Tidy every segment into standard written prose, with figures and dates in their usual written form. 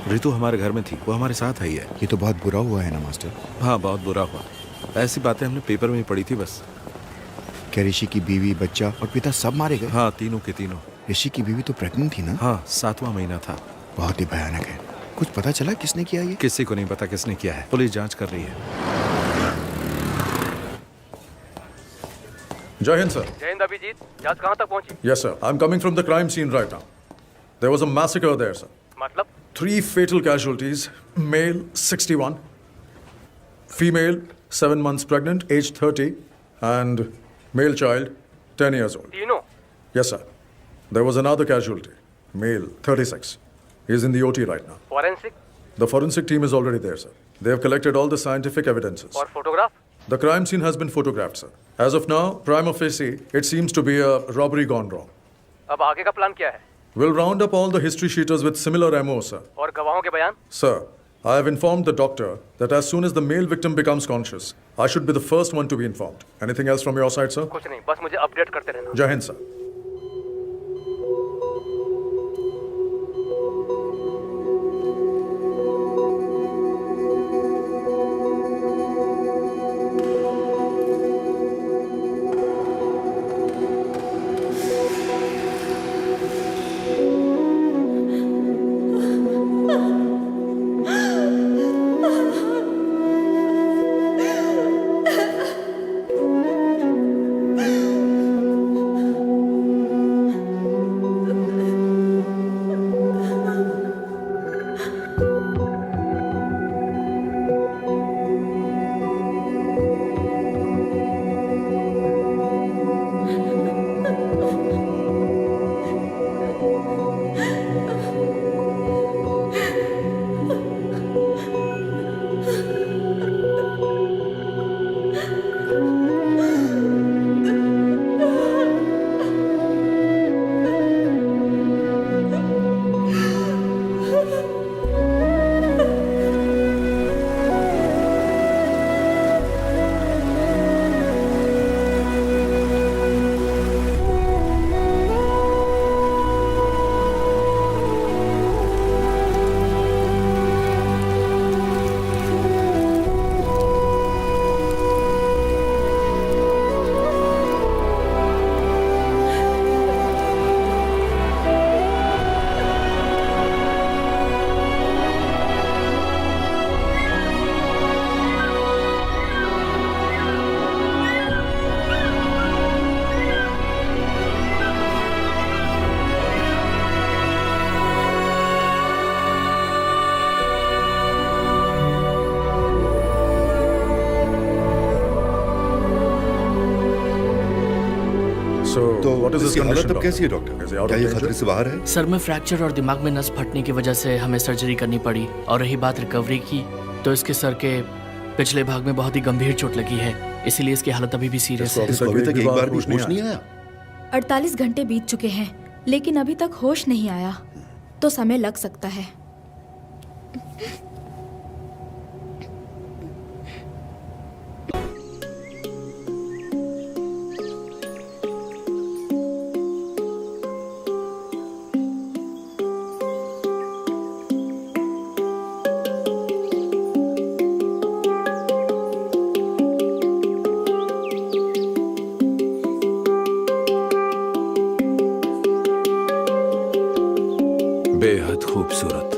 रितु हमारे घर में थी, वो हमारे साथ आई है। ये तो बहुत बुरा हुआ है ना मास्टर। हाँ, बहुत बुरा हुआ। ऐसी बातें हमने पेपर में ही पढ़ी थी बस। क्या ऋषि की बीवी, बच्चा और पिता सब मारे गए? हाँ, तीनों के तीनों। ऋषि की बीवी तो प्रेग्नेंट थी ना? हाँ, 7वां महीना था। बहुत ही भयानक है। कुछ पता चला किसने किया ये? किसी को नहीं पता किसने किया है, पुलिस जांच कर रही है। जय हिंद सर। जय हिंद अभिजीत, जांच कहाँ तक पहुंची? Yes sir, I'm coming from the crime scene right now. There was a massacre there sir. मतलब 3 fatal casualties, male 61, female 7 months pregnant, age 30, and male child 10 years old. तीनों? Yes sir. There was another casualty, male 36. He is in the OT right now. Forensic The forensic team is already there sir. They have collected all the scientific evidences. और photograph? The crime scene has been photographed sir. As of now, prima facie, it seems to be a robbery gone wrong. अब आगे का plan क्या है? We'll round up all the history sheeters with similar MO, sir. और गवाहों के बयान? Sir, I have informed the doctor that as soon as the male victim becomes conscious, I should be the first one to be informed. Anything else from your side, sir? कुछ नहीं, बस मुझे update करते रहना। Jai Hind, sir. So, what is his इसकी हालत condition, अब कैसी है doctor? Doctor? Is he out क्या of ये danger? खतरे से बाहर है? सर में फ्रैक्चर और दिमाग में नस फटने की वजह से हमें सर्जरी करनी पड़ी। और रही बात रिकवरी की, तो इसके सर के पिछले भाग में बहुत ही गंभीर चोट लगी है, इसीलिए इसकी हालत अभी भी सीरियस है। इसको अभी तक एक बार भी होश नहीं होश नहीं आया। 48 घंटे बीत चुके हैं, लेकिन अभी तक होश नहीं आया, तो समय लग सकता है। बेहद खूबसूरत।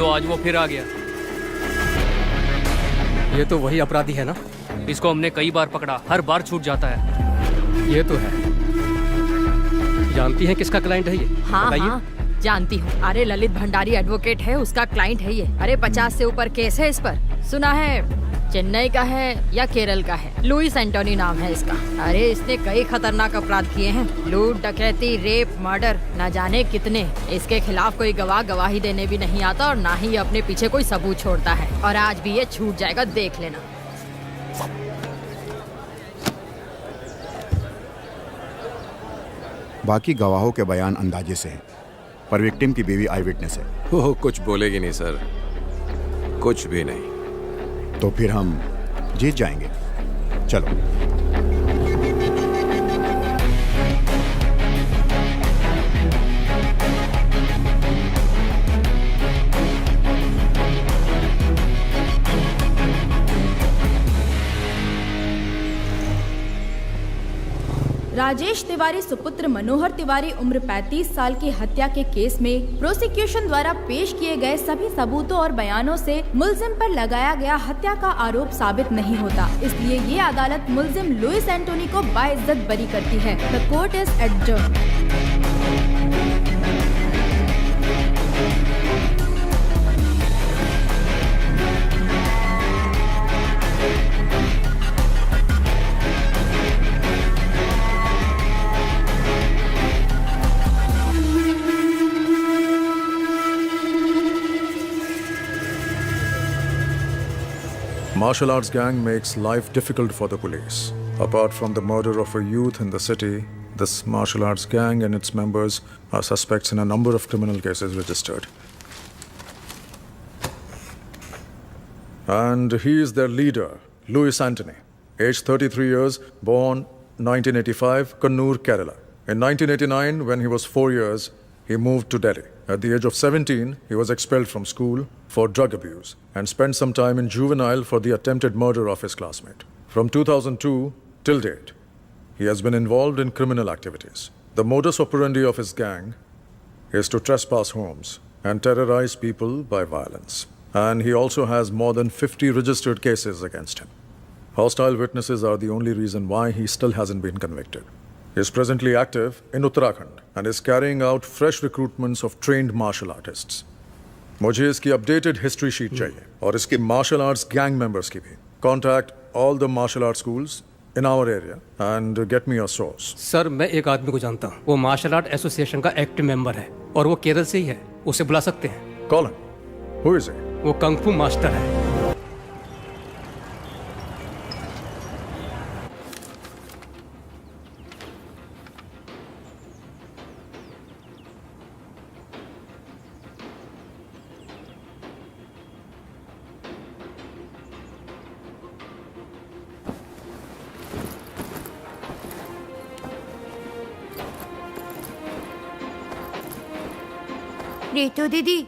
आज वो फिर आ गया। ये तो वही अपराधी है ना? इसको हमने कई बार पकड़ा, हर बार छूट जाता है। ये तो है। जानती हैं किसका क्लाइंट है ये? हाँ बताइए। हाँ जानती हूँ। अरे ललित भंडारी एडवोकेट है, उसका क्लाइंट है ये। अरे 50 से ऊपर केस है इस पर। सुना है चेन्नई का है या केरल का है। लुइस एंटोनी नाम है इसका। अरे इसने कई खतरनाक अपराध किए हैं, लूट, डकैती, रेप, मर्डर, न जाने कितने। इसके खिलाफ कोई गवाह गवाही देने भी नहीं आता और ना ही अपने पीछे कोई सबूत छोड़ता है। और आज भी ये छूट जाएगा, देख लेना। बाकी गवाहों के बयान अंदाजे से हैं, पर विक्टिम की बीवी आई विटनेस है। वो कुछ बोलेगी नहीं सर, कुछ भी नहीं। तो फिर हम जीत जाएंगे। चलो। राजेश तिवारी सुपुत्र मनोहर तिवारी उम्र 35 साल की हत्या के केस में प्रोसिक्यूशन द्वारा पेश किए गए सभी सबूतों और बयानों से मुलजिम पर लगाया गया हत्या का आरोप साबित नहीं होता। इसलिए ये अदालत मुलजिम लुइस एंटोनी को बाइज्जत बरी करती है। The court is adjourned. Martial arts gang makes life difficult for the police. Apart from the murder of a youth in the city, this martial arts gang and its members are suspects in a number of criminal cases registered. And he is their leader, Louis Antony, aged 33 years, born 1985, Kannur, Kerala. In 1989, when he was 4 years, he moved to Delhi. At the age of 17, he was expelled from school for drug abuse and spent some time in juvenile for the attempted murder of his classmate. From 2002 till date, he has been involved in criminal activities. The modus operandi of his gang is to trespass homes and terrorize people by violence. And he also has more than 50 registered cases against him. Hostile witnesses are the only reason why he still hasn't been convicted. He is presently active in Uttarakhand and is carrying out fresh recruitments of trained martial artists. मुझे इसकी updated history sheet चाहिए और इसके martial arts gang members की भी. Contact all the martial arts schools in our area and get me a source. Sir मैं एक आदमी को जानता हूँ, वो मार्शल आर्ट एसोसिएशन का एक्टिव मेंबर है और वो केरल से ही है। उसे बुला सकते हैं। Call him. Who is he? वो कंग-फू मास्टर है। रितु दीदी।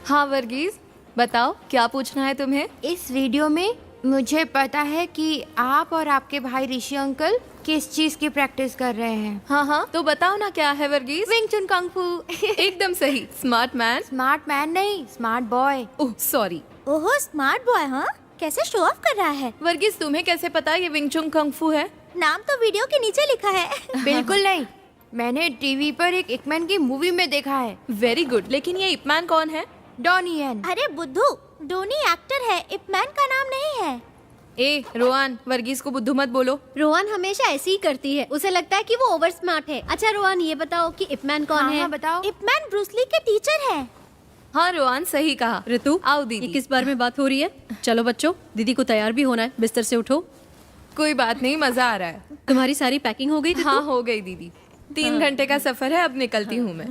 हाँ वर्गीज, बताओ क्या पूछना है तुम्हें? इस वीडियो में मुझे पता है कि आप और आपके भाई ऋषि अंकल किस चीज की प्रैक्टिस कर रहे हैं। हाँ तो बताओ ना क्या है वर्गीज? विंग चुन कंग फू। एकदम सही। Smart man. स्मार्ट मैन नहीं, स्मार्ट बॉय। Oh sorry. ओहो स्मार्ट बॉय। हाँ कैसे शो ऑफ कर रहा है। वर्गीज तुम्हें कैसे पता ये विंग चुन कंग फू है? नाम तो वीडियो के नीचे लिखा है। बिल्कुल नहीं, मैंने टीवी पर एक इपमैन की मूवी में देखा है। वेरी गुड, लेकिन ये इपमैन कौन है? डोनी यन। अरे बुद्धू, डोनी एक्टर है, इपमैन का नाम नहीं है। ए रोहन, वर्गीज को बुद्धू मत बोलो। रोहन हमेशा ऐसी ही करती है, उसे लगता है कि वो ओवर स्मार्ट है। अच्छा रोहन ये बताओ कि इपमैन कौन है? हाँ, बताओ। इपमैन ब्रूस ली के टीचर है। हाँ रोहन सही कहा। ऋतु आओ दीदी। किस बारे में बात हो रही है? चलो बच्चों, दीदी को तैयार भी होना है, बिस्तर से उठो। कोई बात नहीं, मजा आ रहा है। तुम्हारी सारी पैकिंग हो गई? हाँ हो गई दीदी। 3 घंटे का सफर है, अब निकलती हूँ मैं।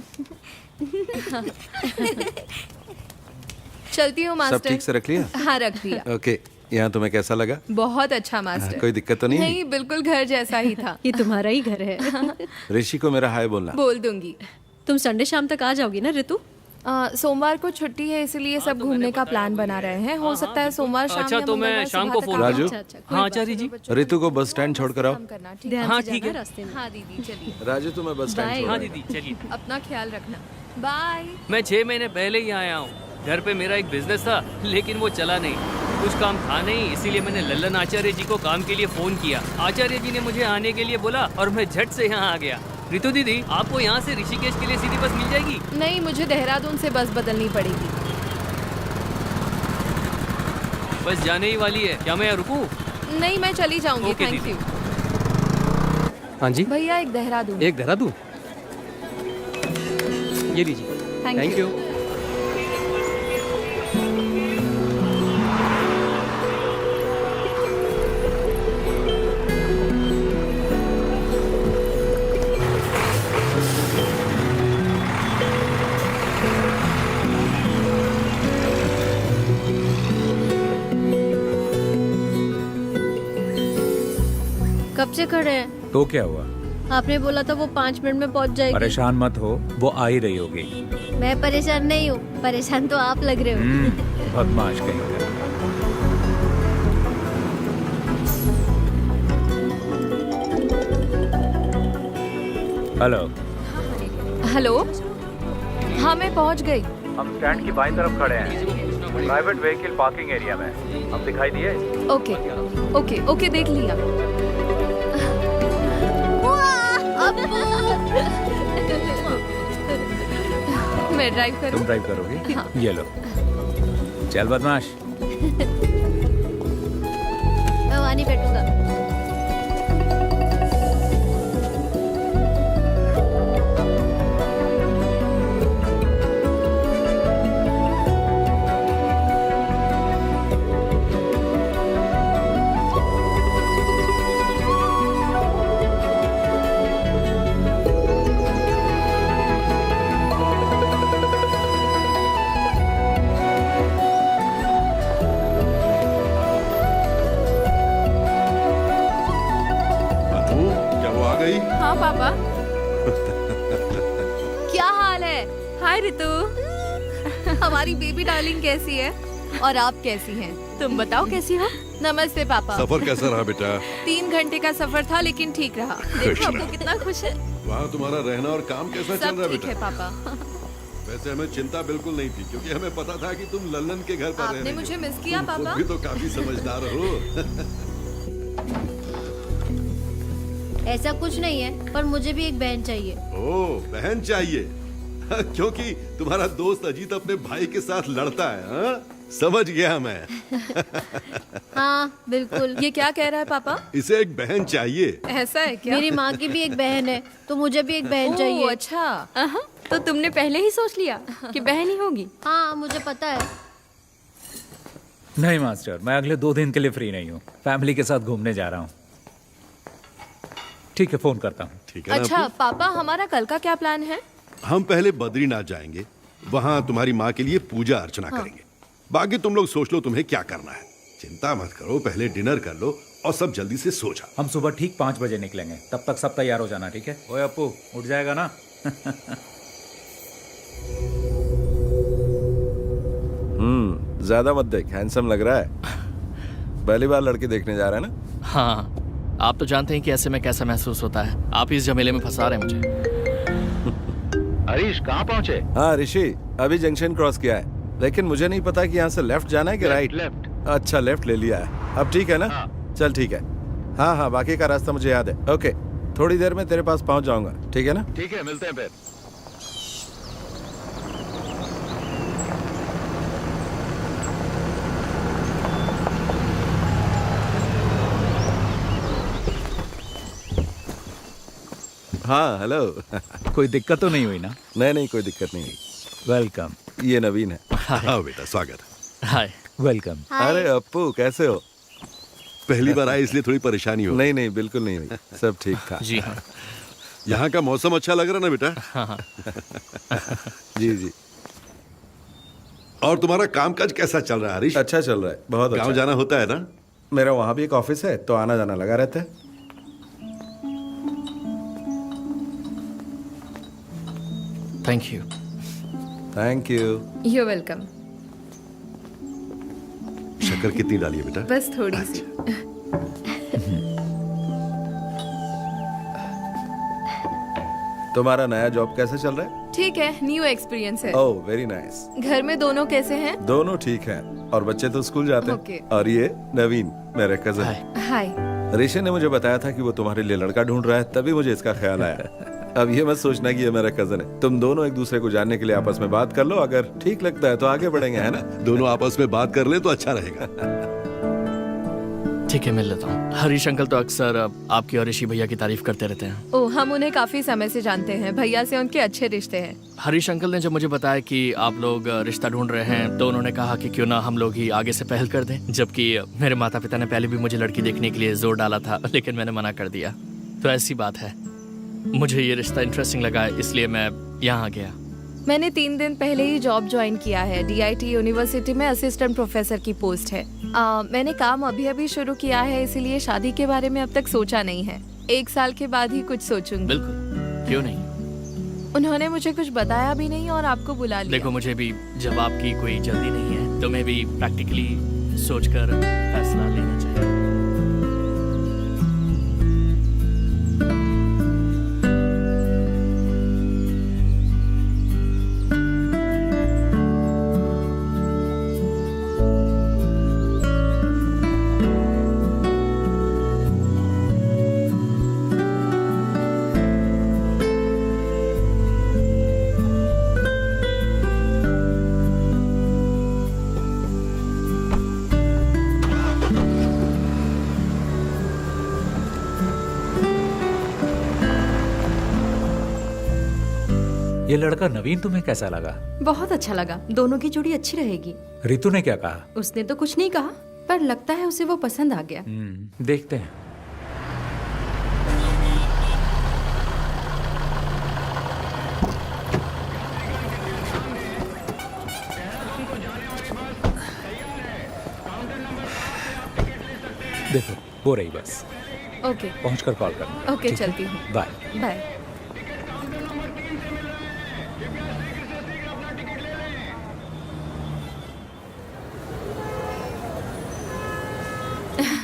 चलती हूँ मास्टर। सब ठीक से रख लिया? हाँ रख दिया। ओके, यहाँ तुम्हें कैसा लगा? बहुत अच्छा मास्टर। कोई दिक्कत तो नहीं? नहीं, बिल्कुल घर जैसा ही था। ये तुम्हारा ही घर है। ऋषि को मेरा हाय बोलना। बोल दूंगी। तुम संडे शाम तक आ जाओगी ना ऋतु? सोमवार को छुट्टी है, इसलिए सब घूमने का प्लान बना रहे हैं। हो सकता है सोमवार शाम। अच्छा तो मैं शाम को फोन। राजू। हाँ आचार्य जी। ऋतु को बस स्टैंड छोड़ कर आओ। हाँ ठीक है। हाँ दीदी चलिए। राजू तुम्हें बस स्टैंड छोड़। हाँ दीदी चलिए। अपना ख्याल रखना। बाय। मैं 6 महीने पहले ही आया हूँ। घर पे मेरा एक बिजनेस था, लेकिन वो चला नहीं, कुछ काम था नहीं, इसीलिए मैंने लल्लन आचार्य जी को काम के लिए फोन किया। आचार्य जी ने मुझे आने के लिए बोला और मैं झट से यहाँ आ गया। रितु दीदी, आपको यहाँ से ऋषिकेश के लिए सीधी बस मिल जाएगी? नहीं, मुझे देहरादून से बस बदलनी पड़ेगी। बस जाने ही वाली है, क्या मैं यहाँ रुकूं? नहीं, मैं चली जाऊंगी। ओके थैंक दीदी। यू। हाँ जी, भैया एक देहरादून। एक देहरादून, ये लीजिए। Thank you. कब से खड़े हैं? तो क्या हुआ? आपने बोला था वो 5 मिनट में पहुंच जाएगी। परेशान मत हो, वो आ ही रही होगी। मैं परेशान नहीं हूँ, परेशान तो आप लग रहे हो। बदमाश कहीं का। हेलो। हेलो, हाँ मैं पहुंच गई। हम स्टैंड की बाईं तरफ खड़े हैं, प्राइवेट व्हीकल पार्किंग एरिया में। हम दिखाई दिए? ओके ओके ओके, देख लिया। मैं ड्राइव करूं? तुम ड्राइव करोगी? हाँ। ये लो। चल बदमाश। मैं वहाँ नहीं बैठूंगा। हाँ पापा। क्या हाल है? हाय रितु। हमारी बेबी डार्लिंग कैसी है? और आप कैसी हैं? तुम बताओ कैसी हो? नमस्ते पापा। सफर कैसा रहा बेटा? 3 घंटे का सफर था, लेकिन ठीक रहा। देखो आपको कितना खुश है। वहाँ तुम्हारा रहना और काम कैसा चल सब रहा है ठीक है बेटा? पापा। वैसे हमें चिंता बिल्कुल नहीं थी, क्योंकि हमें पता था कि तुम लल्लन के घर पर रह आपने रही हो। मुझे मिस किया तुम खुद पापा? भी तो काफी समझदार हो। ऐसा कुछ नहीं है, पर मुझे भी एक बहन चाहिए। ओ, बहन चाहिए? क्योंकि तुम्हारा दोस्त अजीत अपने भाई के साथ लड़ता है। हाँ? समझ गया मैं। हाँ बिल्कुल। ये क्या कह रहा है पापा? इसे एक बहन चाहिए। ऐसा है क्या? मेरी माँ की भी एक बहन है, तो मुझे भी एक बहन ओह, चाहिए। अच्छा। तो तुमने पहले ही सोच लिया कि बहन ही होगी? हाँ मुझे पता है। नहीं मास्टर, मैं अगले 2 दिन के लिए फ्री नहीं हूँ। फैमिली के साथ घूमने जा रहा हूँ। ठीक है, फोन करता हूँ। ठीक है ना अच्छा अपू? पापा, हमारा कल का क्या प्लान है? हम पहले बद्रीनाथ जाएंगे, वहाँ तुम्हारी माँ के लिए पूजा अर्चना करेंगे। बाकी तुम लोग सोच लो तुम्हें क्या करना है। चिंता मत करो, पहले डिनर कर लो और सब जल्दी से सो जाओ। हम सुबह ठीक 5 बजे निकलेंगे, तब तक सब तैयार हो जाना, ठीक है? ओए अप्पू, उठ जाएगा ना? ज्यादा मत देख, हैंडसम लग रहा है। पहली बार लड़की देखने जा रहा है ना? हाँ, आप तो जानते हैं कि ऐसे में कैसा महसूस होता है। आप इस झमेले में फंसा रहे हैं मुझे। हरीश, कहाँ पहुँचे? हाँ ऋषि, अभी जंक्शन क्रॉस किया है, लेकिन मुझे नहीं पता कि यहाँ से लेफ्ट जाना है कि राइट। लेफ्ट। अच्छा, लेफ्ट ले लिया है। अब ठीक है ना? हाँ। चल ठीक है। हाँ हाँ, बाकी का रास्ता मुझे याद है। ओके, थोड़ी देर में तेरे पास पहुँच जाऊंगा, ठीक है ना? ठीक है, मिलते हैं फिर। हाँ हेलो। कोई दिक्कत तो नहीं हुई ना? नहीं, कोई दिक्कत नहीं हुई। वेलकम। ये नवीन है। हाँ बेटा, स्वागत। हाय। वेलकम। अरे अप्पू, कैसे हो? पहली बार आए इसलिए थोड़ी परेशानी हो? नहीं, बिल्कुल नहीं हुई, सब ठीक था। जी हाँ। यहाँ का मौसम अच्छा लग रहा ना बेटा? हाँ। जी। और तुम्हारा कामकाज कैसा चल रहा है हरीश? अच्छा चल रहा है, बहुत अच्छा। गाँव जाना होता है ना? मेरा वहाँ भी एक ऑफिस है, तो आना जाना लगा रहता है। Thank you. Thank you. You welcome. शक्कर कितनी डाली है बेटा? बस थोड़ी सी। तुम्हारा नया जॉब कैसा चल रहा है? ठीक है, न्यू एक्सपीरियंस है। Oh very nice. घर में दोनों कैसे हैं? दोनों ठीक हैं और बच्चे तो स्कूल जाते हैं। Okay. और ये नवीन मेरे कजन। हाय। ऋषि ने मुझे बताया था कि वो तुम्हारे लिए लड़का ढूंढ रहा है, तभी मुझे इसका ख्याल आया। अब ये मत सोचना कि ये मेरा कजन है। तुम दोनों एक दूसरे को जानने के लिए आपस में बात कर लो, अगर ठीक लगता है तो आगे बढ़ेंगे, है ना? दोनों आपस में बात कर ले तो अच्छा रहेगा। ठीक है, मिल लेता हूँ। हरीश अंकल तो अक्सर आपकी और ऋषि भैया की तारीफ करते रहते हैं। ओह, हम उन्हें काफी समय से जानते हैं। भैया से उनके अच्छे रिश्ते हैं। हरीश अंकल ने जब मुझे बताया कि आप लोग रिश्ता ढूंढ रहे हैं तो उन्होंने कहा कि क्यों ना हम लोग ही आगे से पहल कर दें, जबकि मेरे माता पिता ने पहले भी मुझे लड़की देखने के लिए जोर डाला था, लेकिन मैंने मना कर दिया। तो ऐसी बात है, मुझे ये रिश्ता इंटरेस्टिंग लगा, इसलिए मैं यहाँ गया। मैंने 3 दिन पहले ही जॉब ज्वाइन किया है। DIT यूनिवर्सिटी में असिस्टेंट प्रोफेसर की पोस्ट है। मैंने काम अभी शुरू किया है, इसीलिए शादी के बारे में अब तक सोचा नहीं है। 1 साल के बाद ही कुछ सोचूंगी। बिल्कुल, क्यों नहीं। उन्होंने मुझे कुछ बताया भी नहीं और आपको बुला लिया। देखो, मुझे भी जब आपकी कोई जल्दी नहीं है तो मैं भी प्रैक्टिकली सोचकर फैसला लेना चाहिए। ये लड़का नवीन तुम्हें कैसा लगा? बहुत अच्छा लगा। दोनों की जोड़ी अच्छी रहेगी। रितु ने क्या कहा? उसने तो कुछ नहीं कहा, पर लगता है उसे वो पसंद आ गया। देखते हैं। देखो, हो रही बस। ओके। पहुंचकर कॉल करना। ओके, चलती हूँ। बाय। बाय।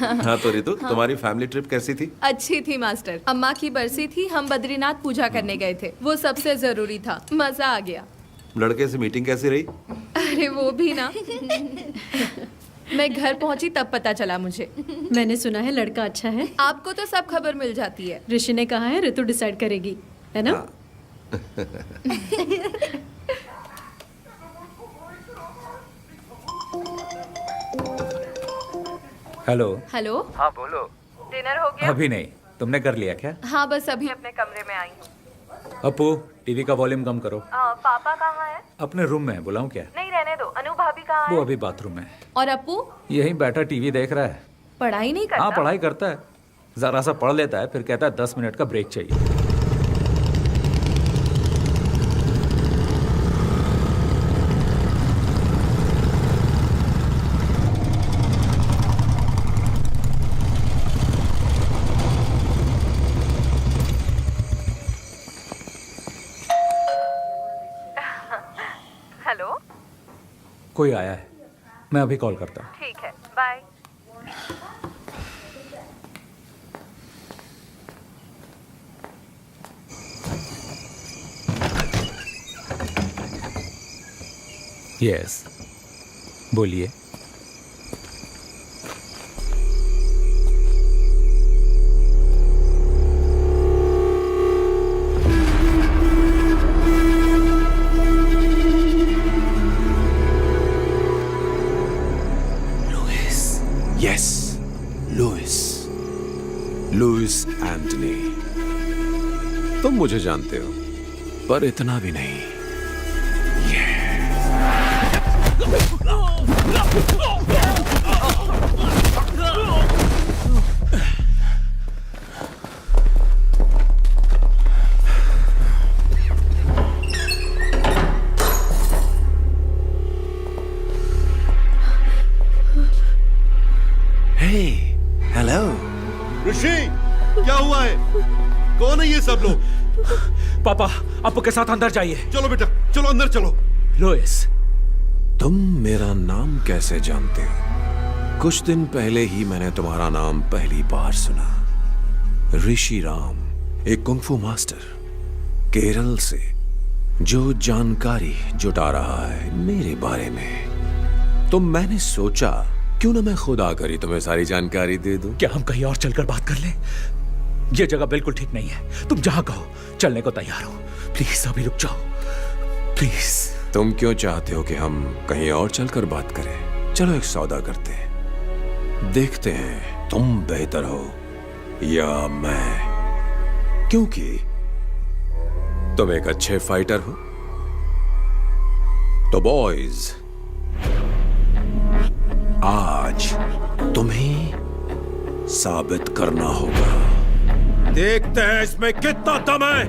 हाँ तो रितु, तुम्हारी फैमिली ट्रिप कैसी थी? अच्छी थी मास्टर। अम्मा की बरसी थी, हम बद्रीनाथ पूजा करने गए थे। वो सबसे जरूरी था। मजा आ गया। लड़के से मीटिंग कैसी रही? अरे वो भी ना। मैं घर पहुंची तब पता चला मुझे। मैंने सुना है लड़का अच्छा है। आपको तो सब खबर मिल जाती है। ऋषि ने कहा है ऋतु डिसाइड करेगी, है ना? हेलो। हेलो। हाँ बोलो। डिनर हो गया? अभी नहीं। तुमने कर लिया क्या? हाँ, बस अभी अपने कमरे में आई हूँ। अपू, टीवी का वॉल्यूम कम करो। पापा कहाँ है? अपने रूम में है, बुलाऊं क्या? नहीं, रहने दो। अनु भाभी कहाँ है? वो अभी बाथरूम में। और अपू? यही बैठा टीवी देख रहा है। पढ़ाई नहीं करता? हाँ, पढ़ाई करता है। जरा सा पढ़ लेता है, फिर कहता है 10 मिनट का ब्रेक चाहिए। हेलो। कोई आया है, मैं अभी कॉल करता हूँ। ठीक है, बाय। यस, बोलिए। Yes, Luis Antony. तुम मुझे जानते हो, पर इतना भी नहीं। हेलो ऋषि, क्या हुआ है? कौन है ये सब लोग? पापा, अपू के साथ अंदर जाइए। चलो बेटा, चलो अंदर चलो। लुइस, तुम मेरा नाम कैसे जानते हो? कुछ दिन पहले ही मैंने तुम्हारा नाम पहली बार सुना। ऋषि राम, एक कुंग फू मास्टर, केरल से। जो जानकारी जुटा रहा है मेरे बारे में, तो मैंने सोचा क्यों ना मैं खुद आकर ही तुम्हें सारी जानकारी दे दूं। क्या हम कहीं और चलकर बात कर लें? यह जगह बिल्कुल ठीक नहीं है। तुम जहां कहो चलने को तैयार हो। प्लीज अभी रुक जाओ, प्लीज। तुम क्यों चाहते हो कि हम कहीं और चलकर बात करें? चलो एक सौदा करते हैं, देखते हैं तुम बेहतर हो या मैं, क्योंकि तुम एक अच्छे फाइटर हो। तो बॉयज, आज तुम्हें साबित करना होगा। देखते हैं इसमें कितना दम है।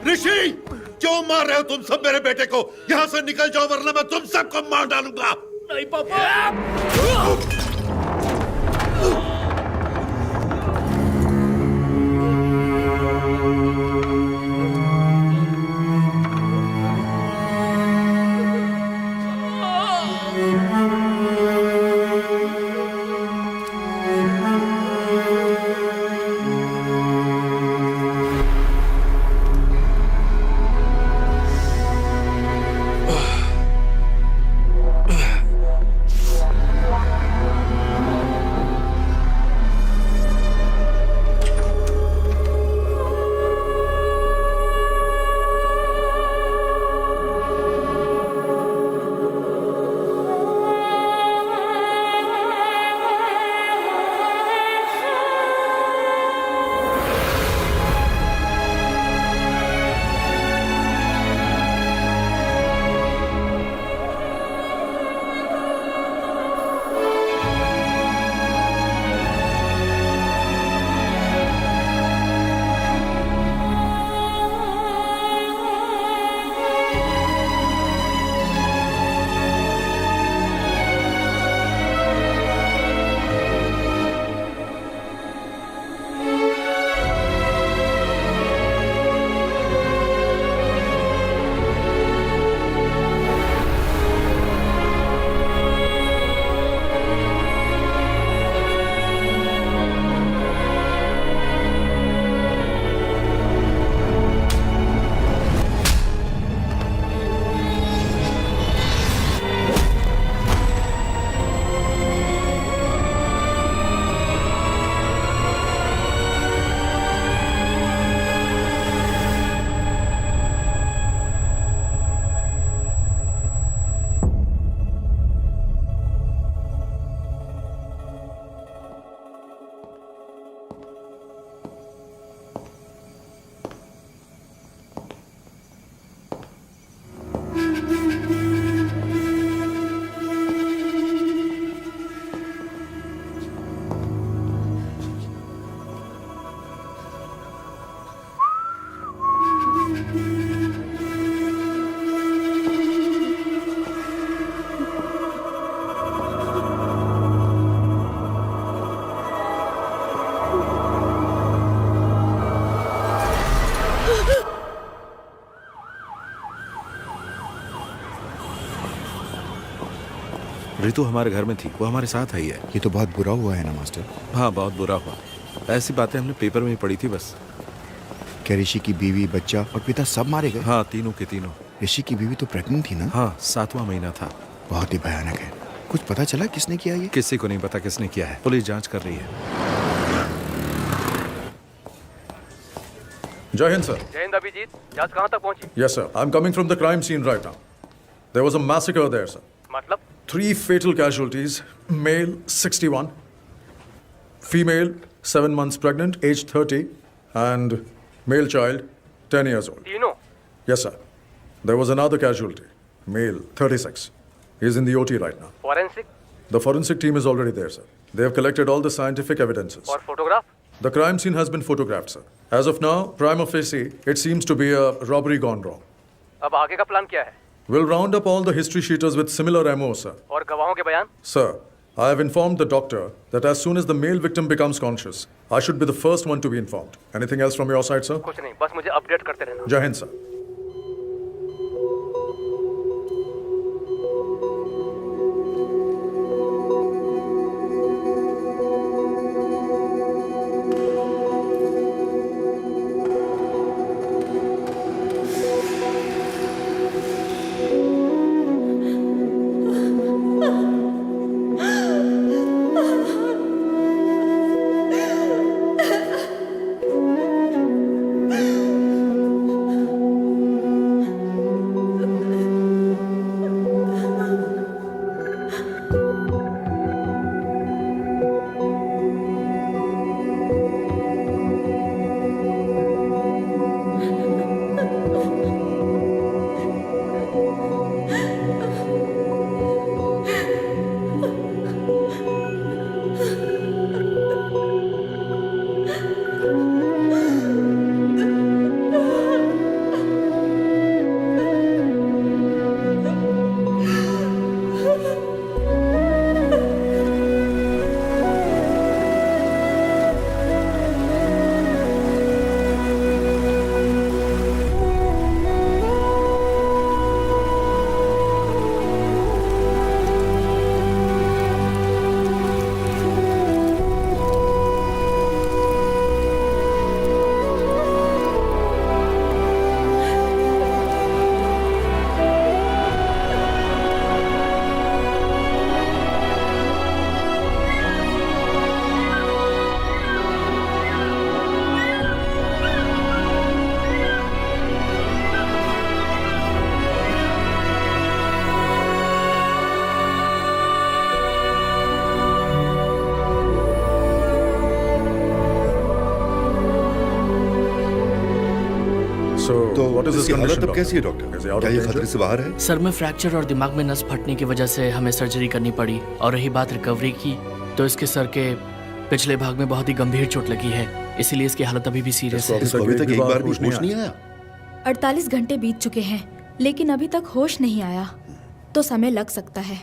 ऋषि, क्यों मार रहे हो तुम सब मेरे बेटे को? यहाँ से निकल जाओ वरना मैं तुम सबको मार डालूंगा। नहीं पापा। रितु हमारे घर में थी, वो हमारे साथ आई है। ये तो बहुत बुरा हुआ है ना मास्टर। हाँ, बहुत बुरा हुआ। ऐसी बातें हमने पेपर में ही पढ़ी थी बस। क्या ऋषि की बीवी, बच्चा और पिता सब मारे गए? हाँ, तीनों के तीनों। ऋषि की बीवी तो प्रेग्नेंट थी ना? हाँ, 7वां महीना था। बहुत ही भयानक है। कुछ पता चला किसने किया ये? किसी को नहीं पता किसने किया है, पुलिस जांच कर रही है। जय हिंद सर। जय हिंद अभिजीत, जांच कहाँ तक पहुंची? Yes sir, I'm coming from the crime scene right now. There was a massacre there sir. मतलब? 3 fatal casualties, male 61, female 7 months pregnant, age 30, and male child 10 years old. तीनों? Yes sir. There was another casualty, male 36. He's in the OT right now. Forensic? The forensic team is already there sir. They have collected all the scientific evidences. और photograph? The crime scene has been photographed, sir. As of now, prima facie, it seems to be a robbery gone wrong. अब आगे का plan क्या है? We'll round up all the history sheeters with similar MO, sir. और गवाहों के बयान? Sir, I have informed the doctor that as soon as the male victim becomes conscious, I should be the first one to be informed. Anything else from your side, sir? कुछ नहीं, बस मुझे update करते रहना। Jai Hind, sir. तो what is his इसकी हालत condition, अब कैसी है डॉक्टर? Is he out क्या of ये danger? खतरे से बाहर है? सर में फ्रैक्चर और दिमाग में नस फटने की वजह से हमें सर्जरी करनी पड़ी। और रही बात रिकवरी की, तो इसके सर के पिछले भाग में बहुत ही गंभीर चोट लगी है, इसीलिए इसकी हालत अभी भी सीरियस है। इसको अभी तक एक बार भी होश नहीं आया? 48 घंटे बीत चुके हैं, लेकिन अभी तक होश नहीं आया, तो समय लग सकता है।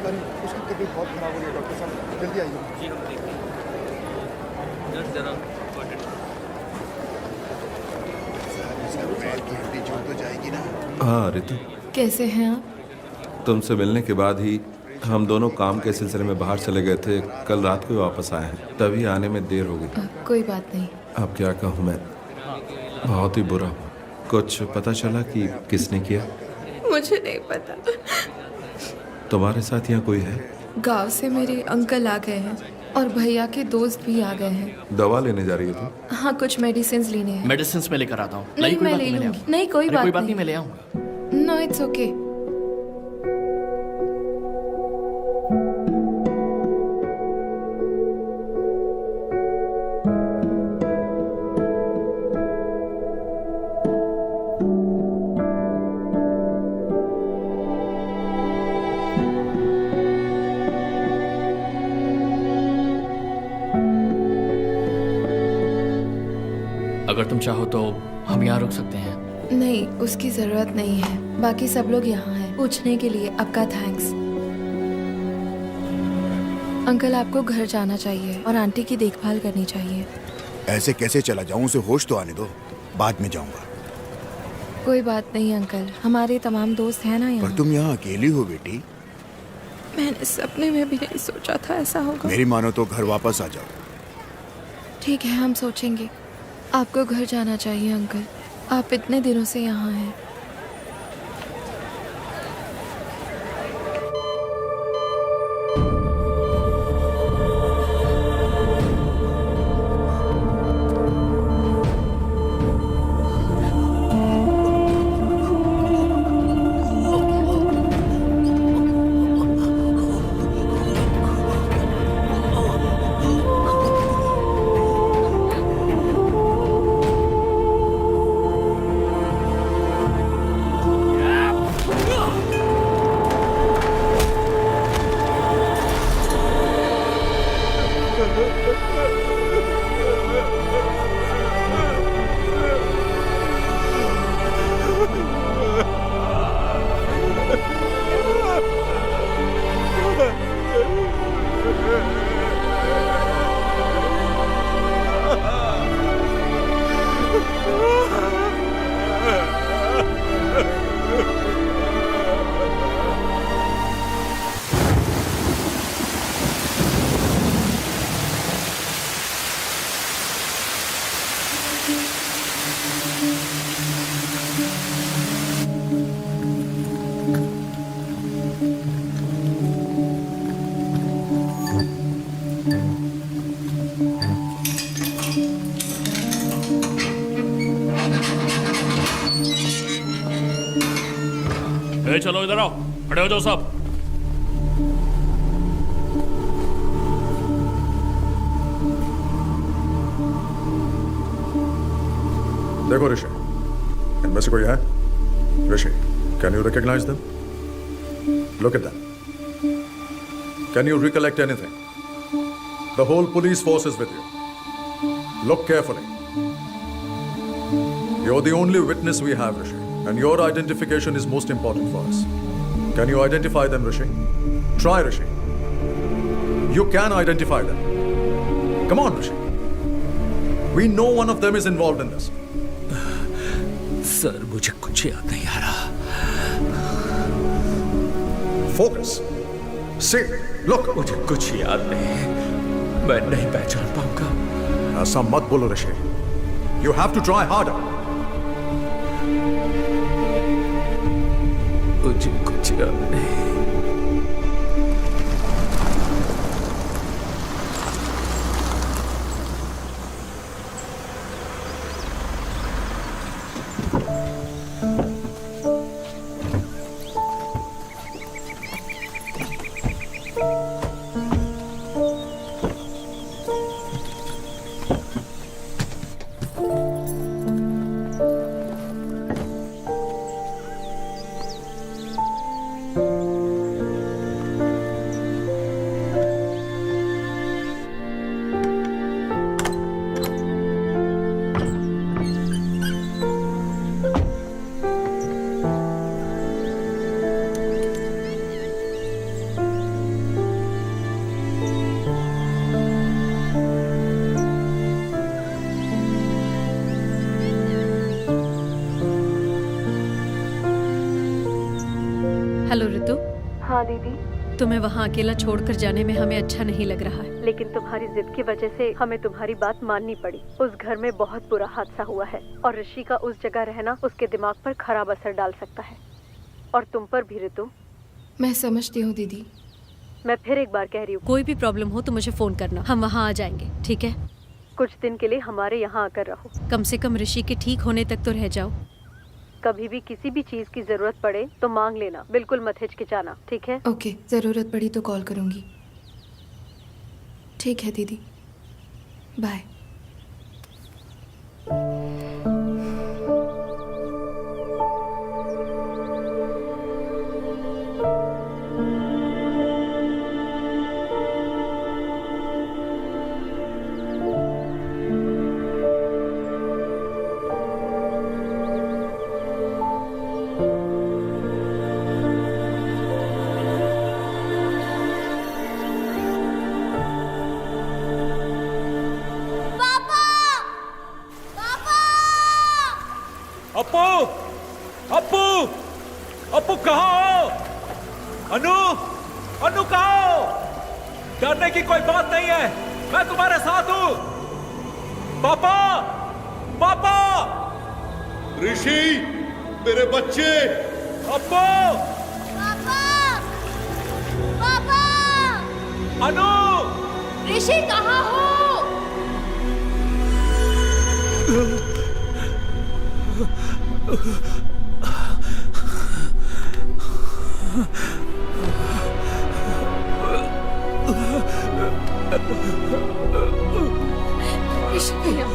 उसकी तबीयत बहुत खराब हो रही है डॉक्टर साहब, जल्दी आइए। जी हम देखेंगे। जरा हाँ रितु, कैसे हैं आप? तुमसे मिलने के बाद ही हम दोनों काम के सिलसिले में बाहर चले गए थे। कल रात को वापस आए हैं, तभी आने में देर हो गई। कोई बात नहीं। अब क्या कहूँ, मैं बहुत ही बुरा हूँ। कुछ पता चला कि किसने किया? मुझे नहीं पता। तुम्हारे साथ यहाँ कोई है? गांव से मेरे अंकल आ गए हैं और भैया के दोस्त भी आ गए हैं। दवा लेने जा रही है तुम? हाँ, कुछ मेडिसिन लेने हैं। मेडिसिन में लेकर आता हूँ। नहीं, मैं ले लूंगी। नहीं, कोई बात नहीं, मैं ले आऊंगा। No, it's okay. अगर तुम चाहो तो हम यहाँ रुक सकते हैं। नहीं, उसकी जरूरत नहीं है। बाकी सब लोग यहाँ हैं। पूछने के लिए आपका थैंक्स। अंकल, आपको घर जाना चाहिए और आंटी की देखभाल करनी चाहिए। ऐसे कैसे चला जाऊं? उसे होश तो आने दो, बाद में जाऊंगा। कोई बात नहीं अंकल, हमारे तमाम दोस्त हैं ना यहाँ। पर तुम यहाँ अकेली हो बेटी? मैंने सपने में भी नहीं सोचा था ऐसा होगा। मेरी मानो तो घर वापस आ जाओ। ठीक है, हम सोचेंगे। आपको घर जाना चाहिए अंकल, आप इतने दिनों से यहाँ हैं। चलो इधर आओ, खड़े हो जाओ सब। देखो ऋषि, इनमें से कोई है? Rishi, can you recognise them? Look at them. Can you recollect anything? The whole police force is with you. Look carefully. You're the only witness we have, Rishi, and your identification is most important for us. Can you identify them, Rishi? Try, Rishi. You can identify them. Come on, Rishi. We know one of them is involved in this. Sir, मुझे कुछ याद नहीं आ रहा। Focus. See. Look. मुझे कुछ याद नहीं। मैं नहीं पहचान पाऊंगा। ऐसा मत बोलो ऋषि। You have to try harder. मुझे कुछ याद नहीं। हेलो रितु। हाँ दीदी। तुम्हें वहाँ अकेला छोड़कर जाने में हमें अच्छा नहीं लग रहा है, लेकिन तुम्हारी जिद की वजह से हमें तुम्हारी बात माननी पड़ी। उस घर में बहुत बुरा हादसा हुआ है और ऋषि का उस जगह रहना उसके दिमाग पर खराब असर डाल सकता है, और तुम पर भी रितु। मैं समझती हूँ दीदी। मैं फिर एक बार कह रही हूँ, कोई भी प्रॉब्लम हो तो मुझे फोन करना, हम वहाँ आ जाएंगे, ठीक है? कुछ दिन के लिए हमारे यहाँ आकर रहो। कम से कम ऋषि के ठीक होने तक तो रह जाओ। कभी भी किसी भी चीज की जरूरत पड़े तो मांग लेना, बिल्कुल मत हिचकिचाना, ठीक है? ओके, जरूरत पड़ी तो कॉल करूंगी। ठीक है दीदी, बाय। अप्पू, अप्पू, अप्पू कहाँ हो? अनु, अनु कहाँ हो? डरने की कोई बात नहीं है, मैं तुम्हारे साथ हूँ। पापा, पापा, ऋषि, मेरे बच्चे। अप्पू, पापा, पापा, अनु, ऋषि कहाँ हो? ऋषि भैया,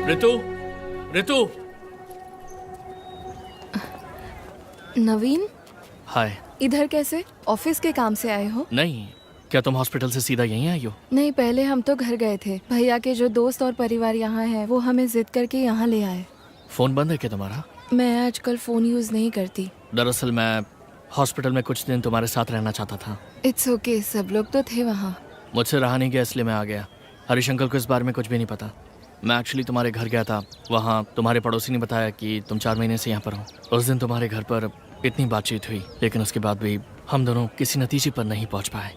ऋतु, ऋतु। नवीन, हाय। इधर कैसे? ऑफिस के काम से आए हो? नहीं, क्या तुम हॉस्पिटल से सीधा यहीं आई हो? नहीं, पहले हम तो घर गए थे। भैया के जो दोस्त और परिवार यहाँ है वो हमें जिद करके यहाँ ले आए। फोन बंद है क्या तुम्हारा? मैं आजकल फोन यूज नहीं करती। दरअसल मैं हॉस्पिटल में कुछ दिन तुम्हारे साथ रहना चाहता था। इट्स ओके, सब लोग तो थे वहाँ। मुझसे रहा नहीं गया इसलिए मैं आ गया। हरीश अंकल को इस बारे में कुछ भी नहीं पता। मैं एक्चुअली तुम्हारे घर गया था। वहाँ तुम्हारे पड़ोसी ने बताया कि तुम 4 महीने से यहाँ पर हो। उस दिन तुम्हारे घर पर इतनी बातचीत हुई, लेकिन उसके बाद भी हम दोनों किसी नतीजे पर नहीं पहुँच पाए।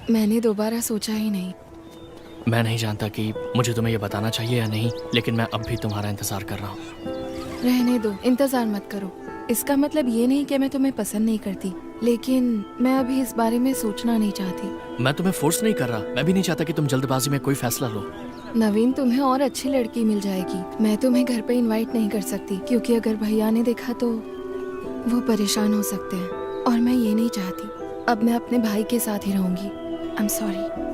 मैंने दोबारा सोचा ही नहीं। मैं नहीं जानता कि मुझे तुम्हें ये बताना चाहिए या नहीं, लेकिन मैं अब भी तुम्हारा इंतजार कर रहा हूँ। रहने दो, इंतजार मत करो। इसका मतलब ये नहीं कि मैं तुम्हें पसंद नहीं करती, लेकिन मैं अभी इस बारे में सोचना नहीं चाहती। मैं तुम्हें फोर्स नहीं कर रहा। मैं भी नहीं चाहता कि तुम जल्दबाजी में कोई फैसला लो। नवीन, तुम्हें और अच्छी लड़की मिल जाएगी। मैं तुम्हें घर पे इनवाइट नहीं कर सकती, क्योंकि अगर भैया ने देखा तो वो परेशान हो सकते हैं, और मैं ये नहीं चाहती। अब मैं अपने भाई के साथ ही रहूंगी। I am sorry.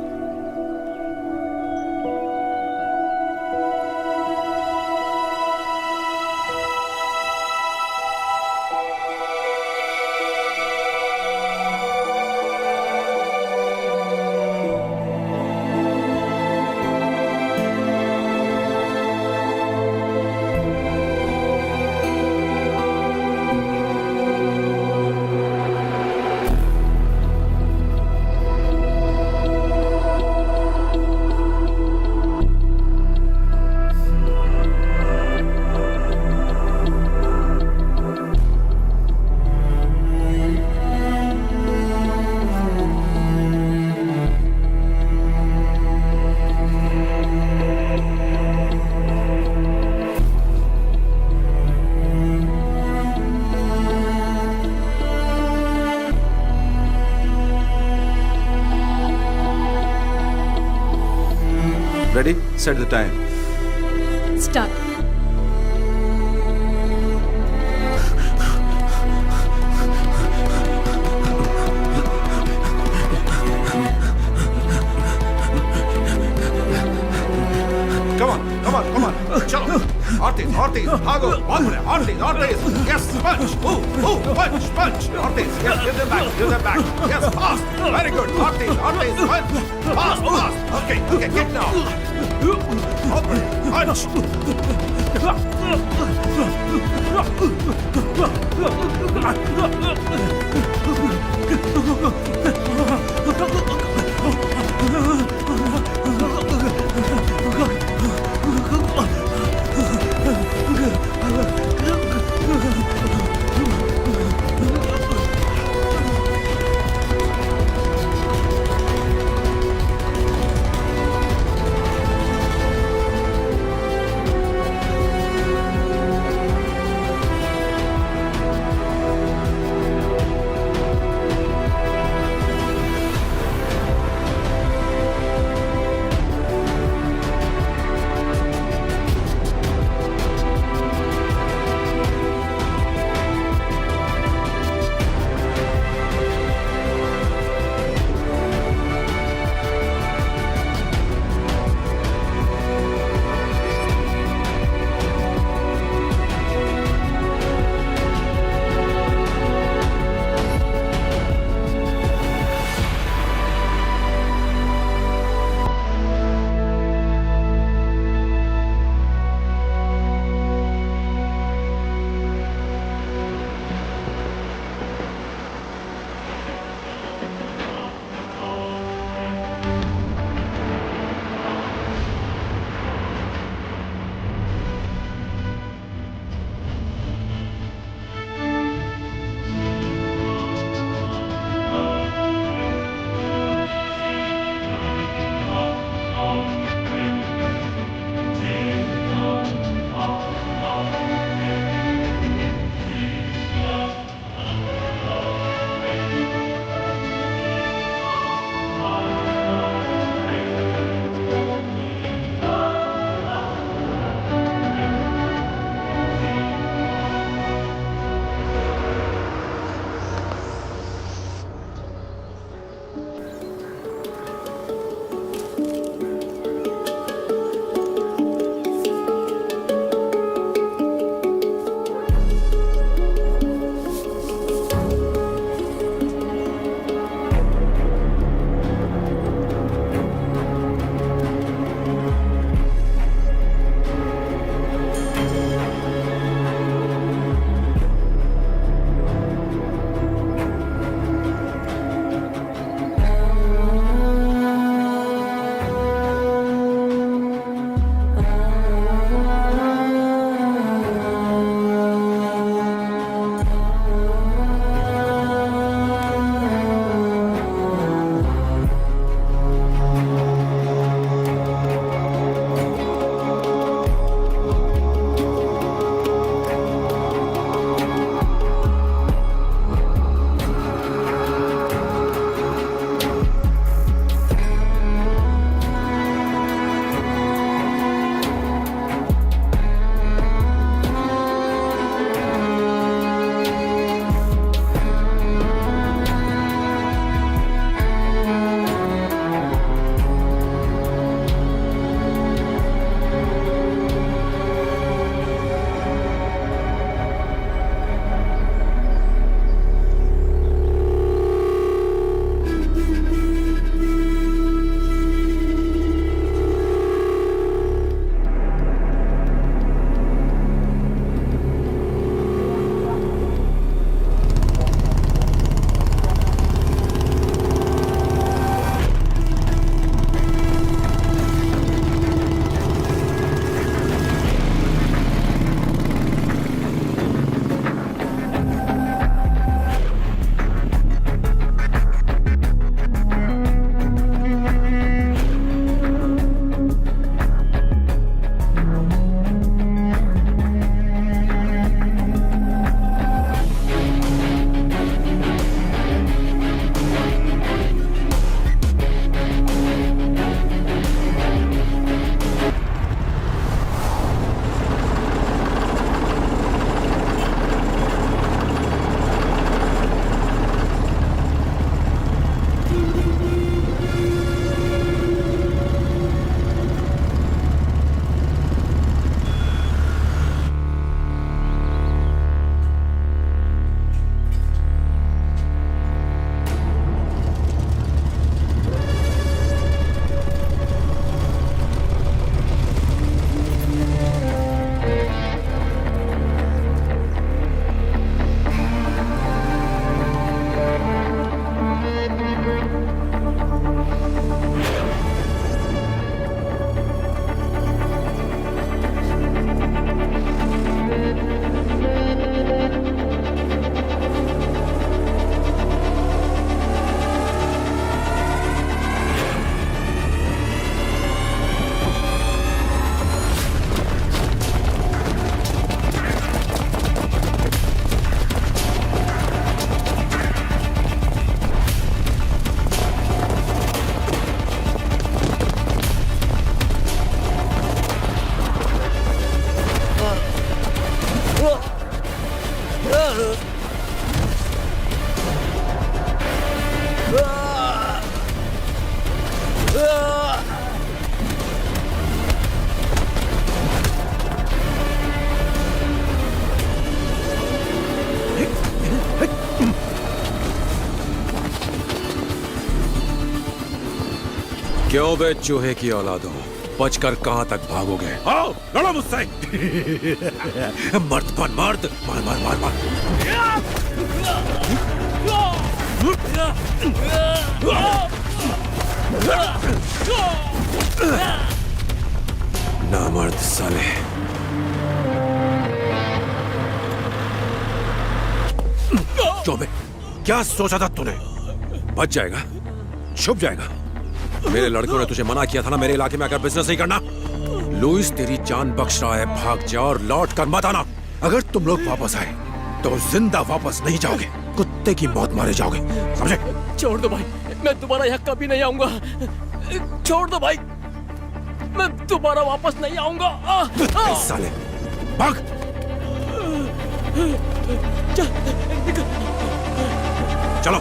Ready? Set the time. Start. Come on. चलो. Ortiz, भागो. One minute. Ortiz. Yes, punch. Punch. Ortiz, yes, give them back. Yes, fast. Very good. Ortiz, punch. Fast. Okay, kick now. Punch. क्यों बे चूहे की औलादों, बचकर कहां तक भागोगे? आओ लड़ो मुझसे। मर्द बन मर्द, मार मार मार मार। नामर्द साले। क्यों बे, क्या सोचा था तूने? बच जाएगा, छुप जाएगा। मेरे लड़कों ने तुझे मना किया था ना मेरे इलाके में आकर बिजनेस नहीं करना। लुइस तेरी जान बख्श रहा है, भाग जा और लौट कर मत आना। अगर तुम लोग वापस आए तो जिंदा वापस नहीं जाओगे, कुत्ते की मौत मारे जाओगे, समझे? छोड़ दो भाई, मैं दोबारा यहाँ कभी नहीं आऊंगा। छोड़ दो भाई, मैं दोबारा वापस नहीं आऊंगा। साले भाग। चलो।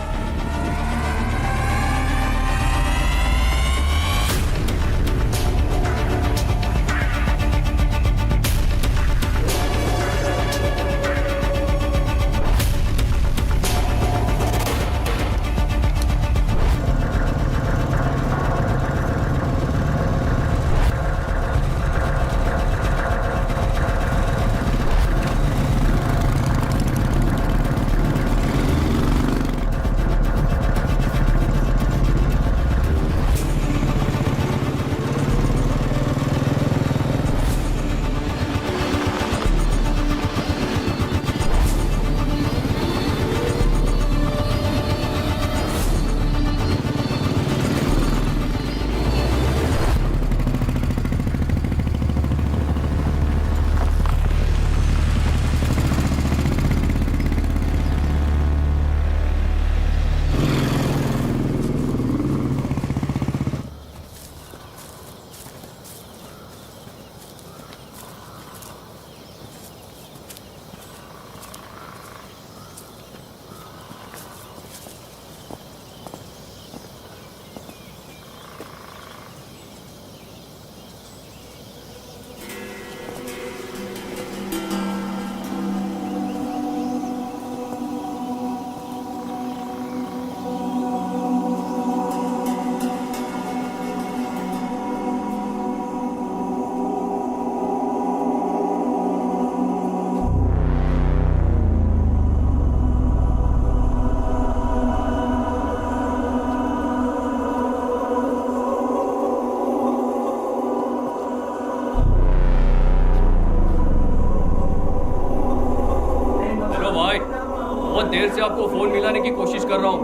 देर से आपको फोन मिलाने की कोशिश कर रहा हूँ,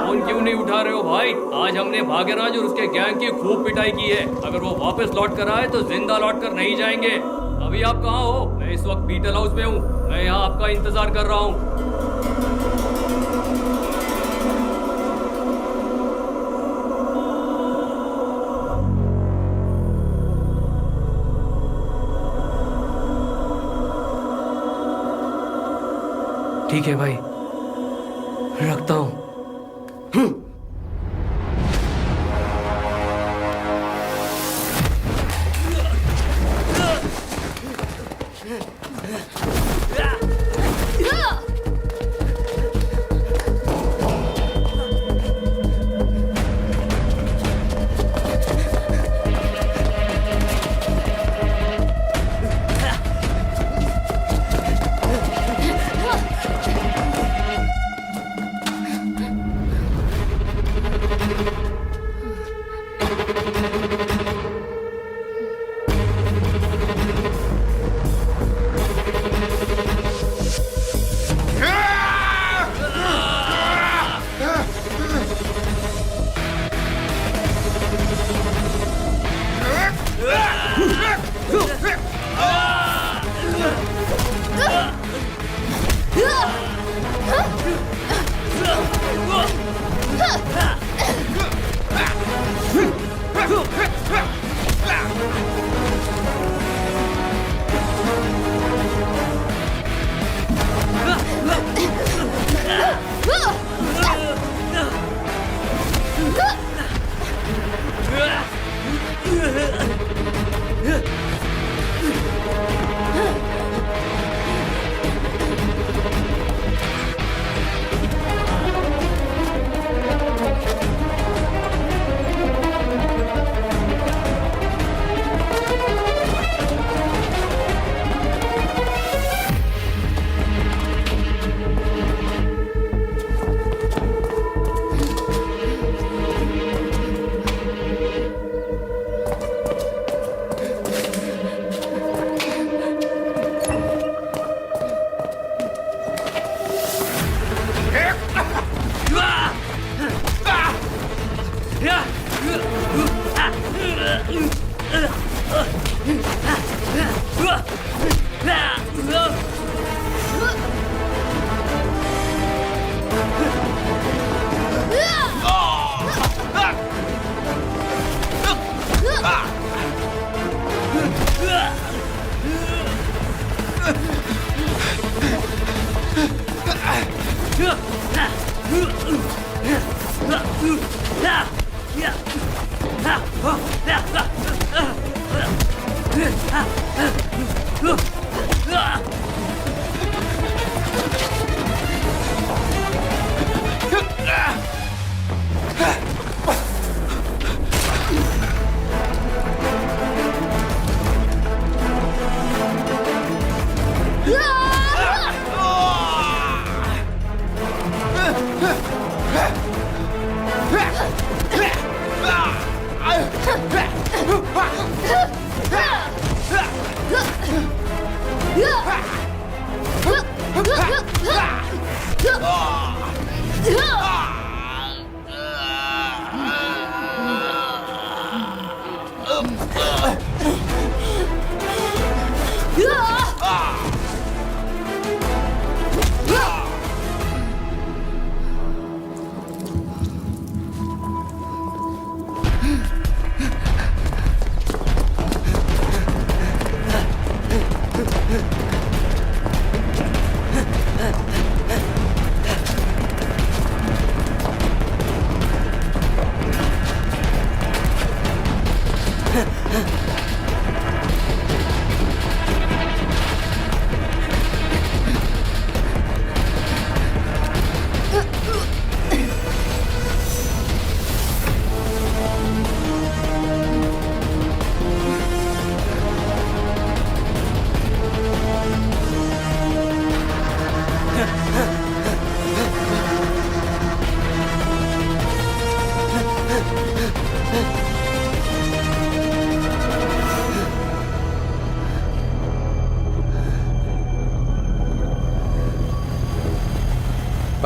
फोन क्यों नहीं उठा रहे हो भाई? आज हमने भाग्यराज और उसके गैंग की खूब पिटाई की है। अगर वो वापस लौट कर आए तो जिंदा लौट कर नहीं जाएंगे। अभी आप कहाँ हो? मैं इस वक्त बीटल हाउस में हूँ। मैं यहाँ आपका इंतजार कर रहा हूँ। ठीक है भाई, रखता हूँ।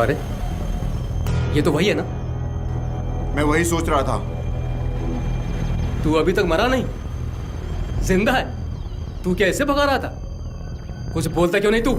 अरे ये तो वही है ना? मैं वही सोच रहा था। तू अभी तक मरा नहीं, जिंदा है। तू क्या ऐसे भगा रहा था? कुछ बोलता क्यों नहीं तू?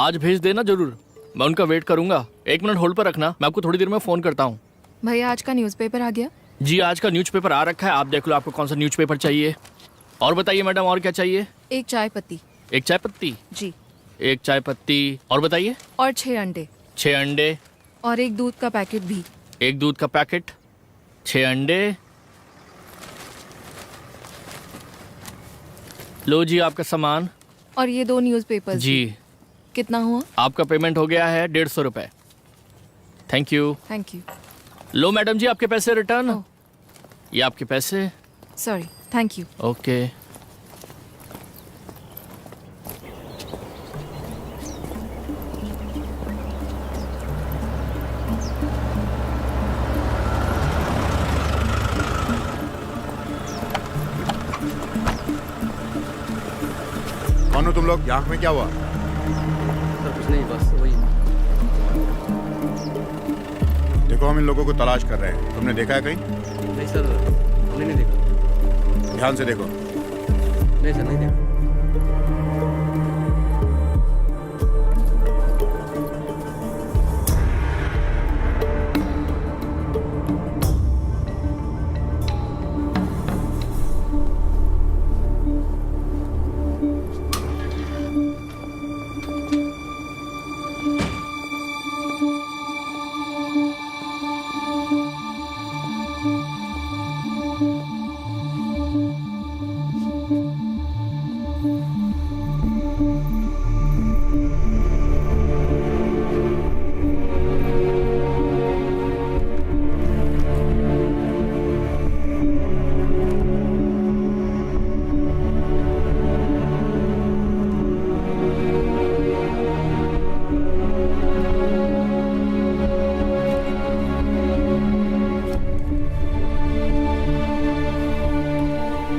आज भेज देना जरूर, मैं उनका वेट करूंगा। 1 मिनट होल्ड पर रखना, मैं आपको थोड़ी देर में फ़ोन करता हूँ। भैया आज का न्यूज़पेपर आ गया? जी आज का न्यूज़पेपर आ रखा है, आप देख लो आपको कौन सा न्यूज़पेपर चाहिए। और बताइए मैडम, और क्या चाहिए? एक चाय पत्ती। एक चाय पत्ती? जी। एक चाय पत्ती, और बताइए? और 6 अंडे। 6 अंडे। और एक दूध का पैकेट भी। एक दूध का पैकेट, 6 अंडे। लो जी आपका सामान। और ये 2 न्यूज़पेपर्स। जी। कितना हुआ? आपका पेमेंट हो गया है 150 रुपये। Thank you. Thank you. लो मैडम जी आपके पैसे रिटर्न। ये आपके पैसे। Sorry, thank you. ओके। कौन हो तुम लोग? आँख में क्या हुआ? सर कुछ नहीं, बस वही। देखो हम इन लोगों को तलाश कर रहे हैं, तुमने देखा है कहीं? नहीं सर, हमने नहीं देखा। ध्यान से देखो। नहीं सर, नहीं देखा।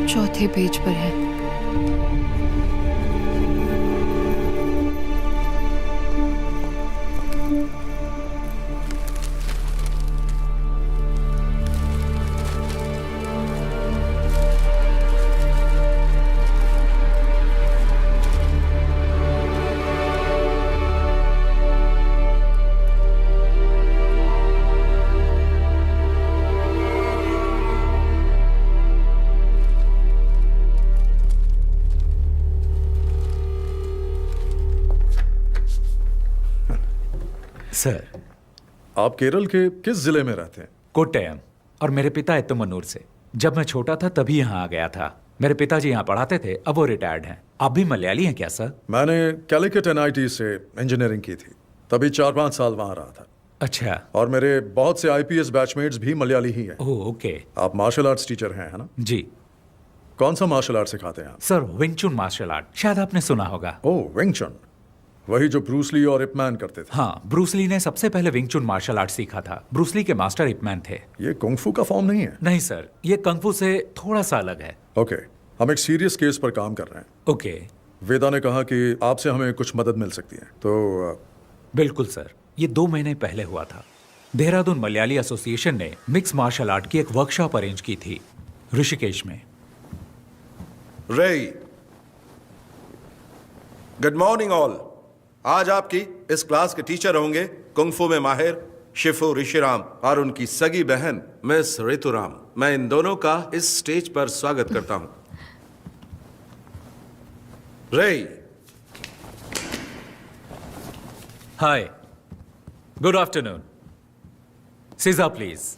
चौथे पेज पर है। सर, आप केरल के किस जिले में रहते हैं? कोट्टयम। और मेरे पिता एत्तमनूर से। जब मैं छोटा था तभी यहाँ आ गया था। मेरे पिताजी यहाँ पढ़ाते थे, अब वो रिटायर्ड हैं। आप भी मलयाली हैं क्या सर? मैंने कैलिकट NIT से इंजीनियरिंग की थी, तभी 4-5 साल वहाँ रहा था। अच्छा। और मेरे बहुत से IPS बैचमेट्स भी मलयाली ही हैं। Oh okay. आप मार्शल आर्ट्स टीचर हैं, है ना? जी। कौन सा मार्शल आर्ट सिखाते हैं आप? सर विंग चुन मार्शल आर्ट, शायद आपने सुना होगा। ओह, विंग चुन, वही जो ब्रूसली और इपमैन करते थे। हाँ, ब्रूसली ने सबसे पहले विंग चुन मार्शल आर्ट सीखा था। ब्रूसली के मास्टर इपमैन थे। ये कुंग-फू का फॉर्म नहीं है? नहीं सर, ये कंग-फू से थोड़ा सा अलग है। ओके, हम एक सीरियस केस पर काम कर रहे हैं। ओके। वेदा ने कहा कि आपसे हमें कुछ मदद मिल सकती है, तो बिल्कुल सर, ये 2 महीने पहले हुआ था। देहरादून मलयाली एसोसिएशन ने मिक्स मार्शल आर्ट की एक वर्कशॉप अरेंज की थी ऋषिकेश में। रे, गुड मॉर्निंग ऑल। आज आपकी इस क्लास के टीचर होंगे कुंग-फू में माहिर शिफू ऋषिराम और उनकी सगी बहन मिस ऋतुराम। मैं इन दोनों का इस स्टेज पर स्वागत करता हूं। रे। हाय, गुड आफ्टरनून। सीजा प्लीज।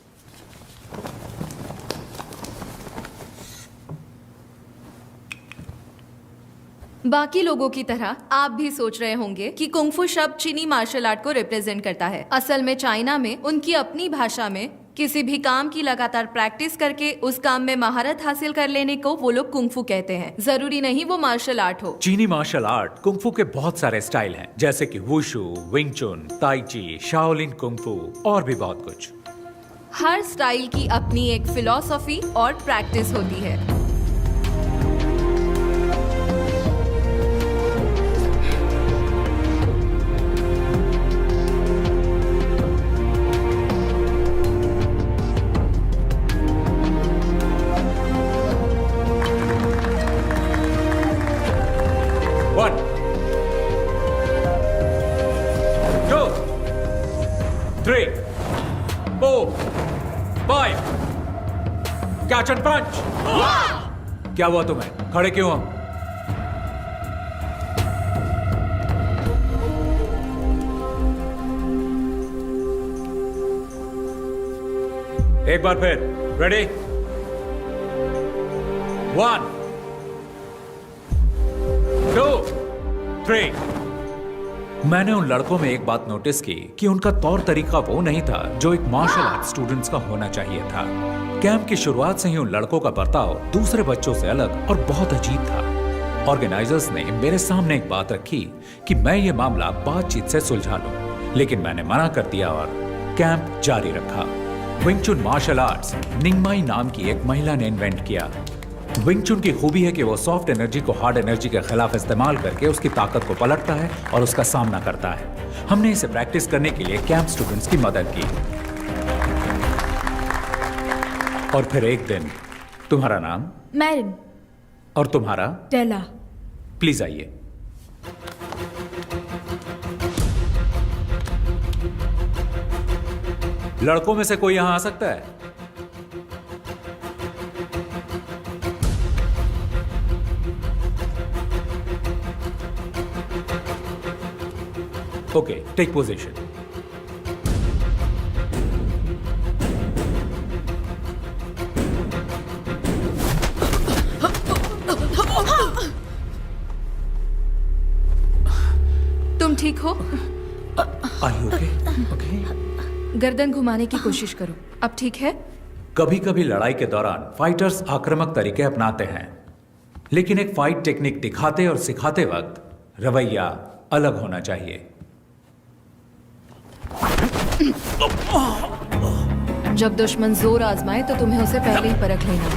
बाकी लोगों की तरह आप भी सोच रहे होंगे कि कुंग-फू शब्द चीनी मार्शल आर्ट को रिप्रेजेंट करता है। असल में चाइना में उनकी अपनी भाषा में किसी भी काम की लगातार प्रैक्टिस करके उस काम में महारत हासिल कर लेने को वो लोग कुंग-फू कहते हैं। जरूरी नहीं वो मार्शल आर्ट हो। चीनी मार्शल आर्ट कुंग-फू के बहुत सारे स्टाइल हैं, जैसे कि वुशु, विंग चुन, ताई ची, शाओलिन कुंग-फू और भी बहुत कुछ। हर स्टाइल की अपनी एक फिलॉसफी और प्रैक्टिस होती है। 5 कैच एंड पंच। क्या हुआ तुम्हें? खड़े क्यों हो? एक बार फिर। रेडी? 1 2 3। मैंने उन लड़कों में एक बात नोटिस की कि उनका तौर तरीका वो नहीं था जो एक मार्शल आर्ट स्टूडेंट्स का होना चाहिए था। कैंप की शुरुआत से ही उन लड़कों का बर्ताव दूसरे बच्चों से अलग और बहुत अजीब था। ऑर्गेनाइजर्स ने मेरे सामने एक बात रखी कि मैं ये मामला बातचीत से सुलझा लूं, लेकिन मैंने मना कर दिया और कैंप जारी रखा। विंग चुन मार्शल आर्ट्स निंगमाई नाम की एक महिला ने इन्वेंट किया। विंग चुन की खूबी है कि वो सॉफ्ट एनर्जी को हार्ड एनर्जी के खिलाफ इस्तेमाल करके उसकी ताकत को पलटता है और उसका सामना करता है। हमने इसे प्रैक्टिस करने के लिए कैंप स्टूडेंट्स की मदद की। और फिर एक दिन, तुम्हारा नाम? मैरिन। और तुम्हारा? टेला। प्लीज आइए। लड़कों में से कोई यहां आ सकता है? Okay, take position. तुम ठीक हो? ओके। गर्दन घुमाने की कोशिश करो। अब ठीक है? कभी कभी लड़ाई के दौरान फाइटर्स आक्रामक तरीके अपनाते हैं, लेकिन एक फाइट टेक्निक दिखाते और सिखाते वक्त रवैया अलग होना चाहिए। जब दुश्मन जोर आजमाए तो तुम्हें उसे पहले ही परख लेना।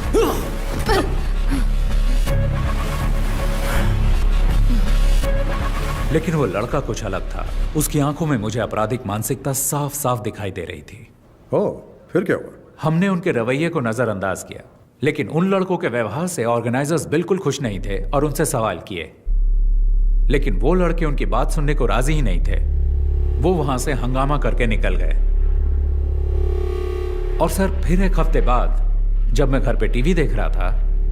लेकिन वो लड़का कुछ अलग था। उसकी आंखों में मुझे आपराधिक मानसिकता साफ साफ दिखाई दे रही थी। ओह, फिर क्या हुआ? हमने उनके रवैये को नजरअंदाज किया, लेकिन उन लड़कों के व्यवहार से ऑर्गेनाइजर्स बिल्कुल खुश नहीं थे और उनसे सवाल किए, लेकिन वो लड़के उनकी बात सुनने को राजी ही नहीं थे। वो वहां से हंगामा करके निकल गए। और सर, फिर एक हफ्ते बाद जब मैं घर पे टीवी देख रहा था,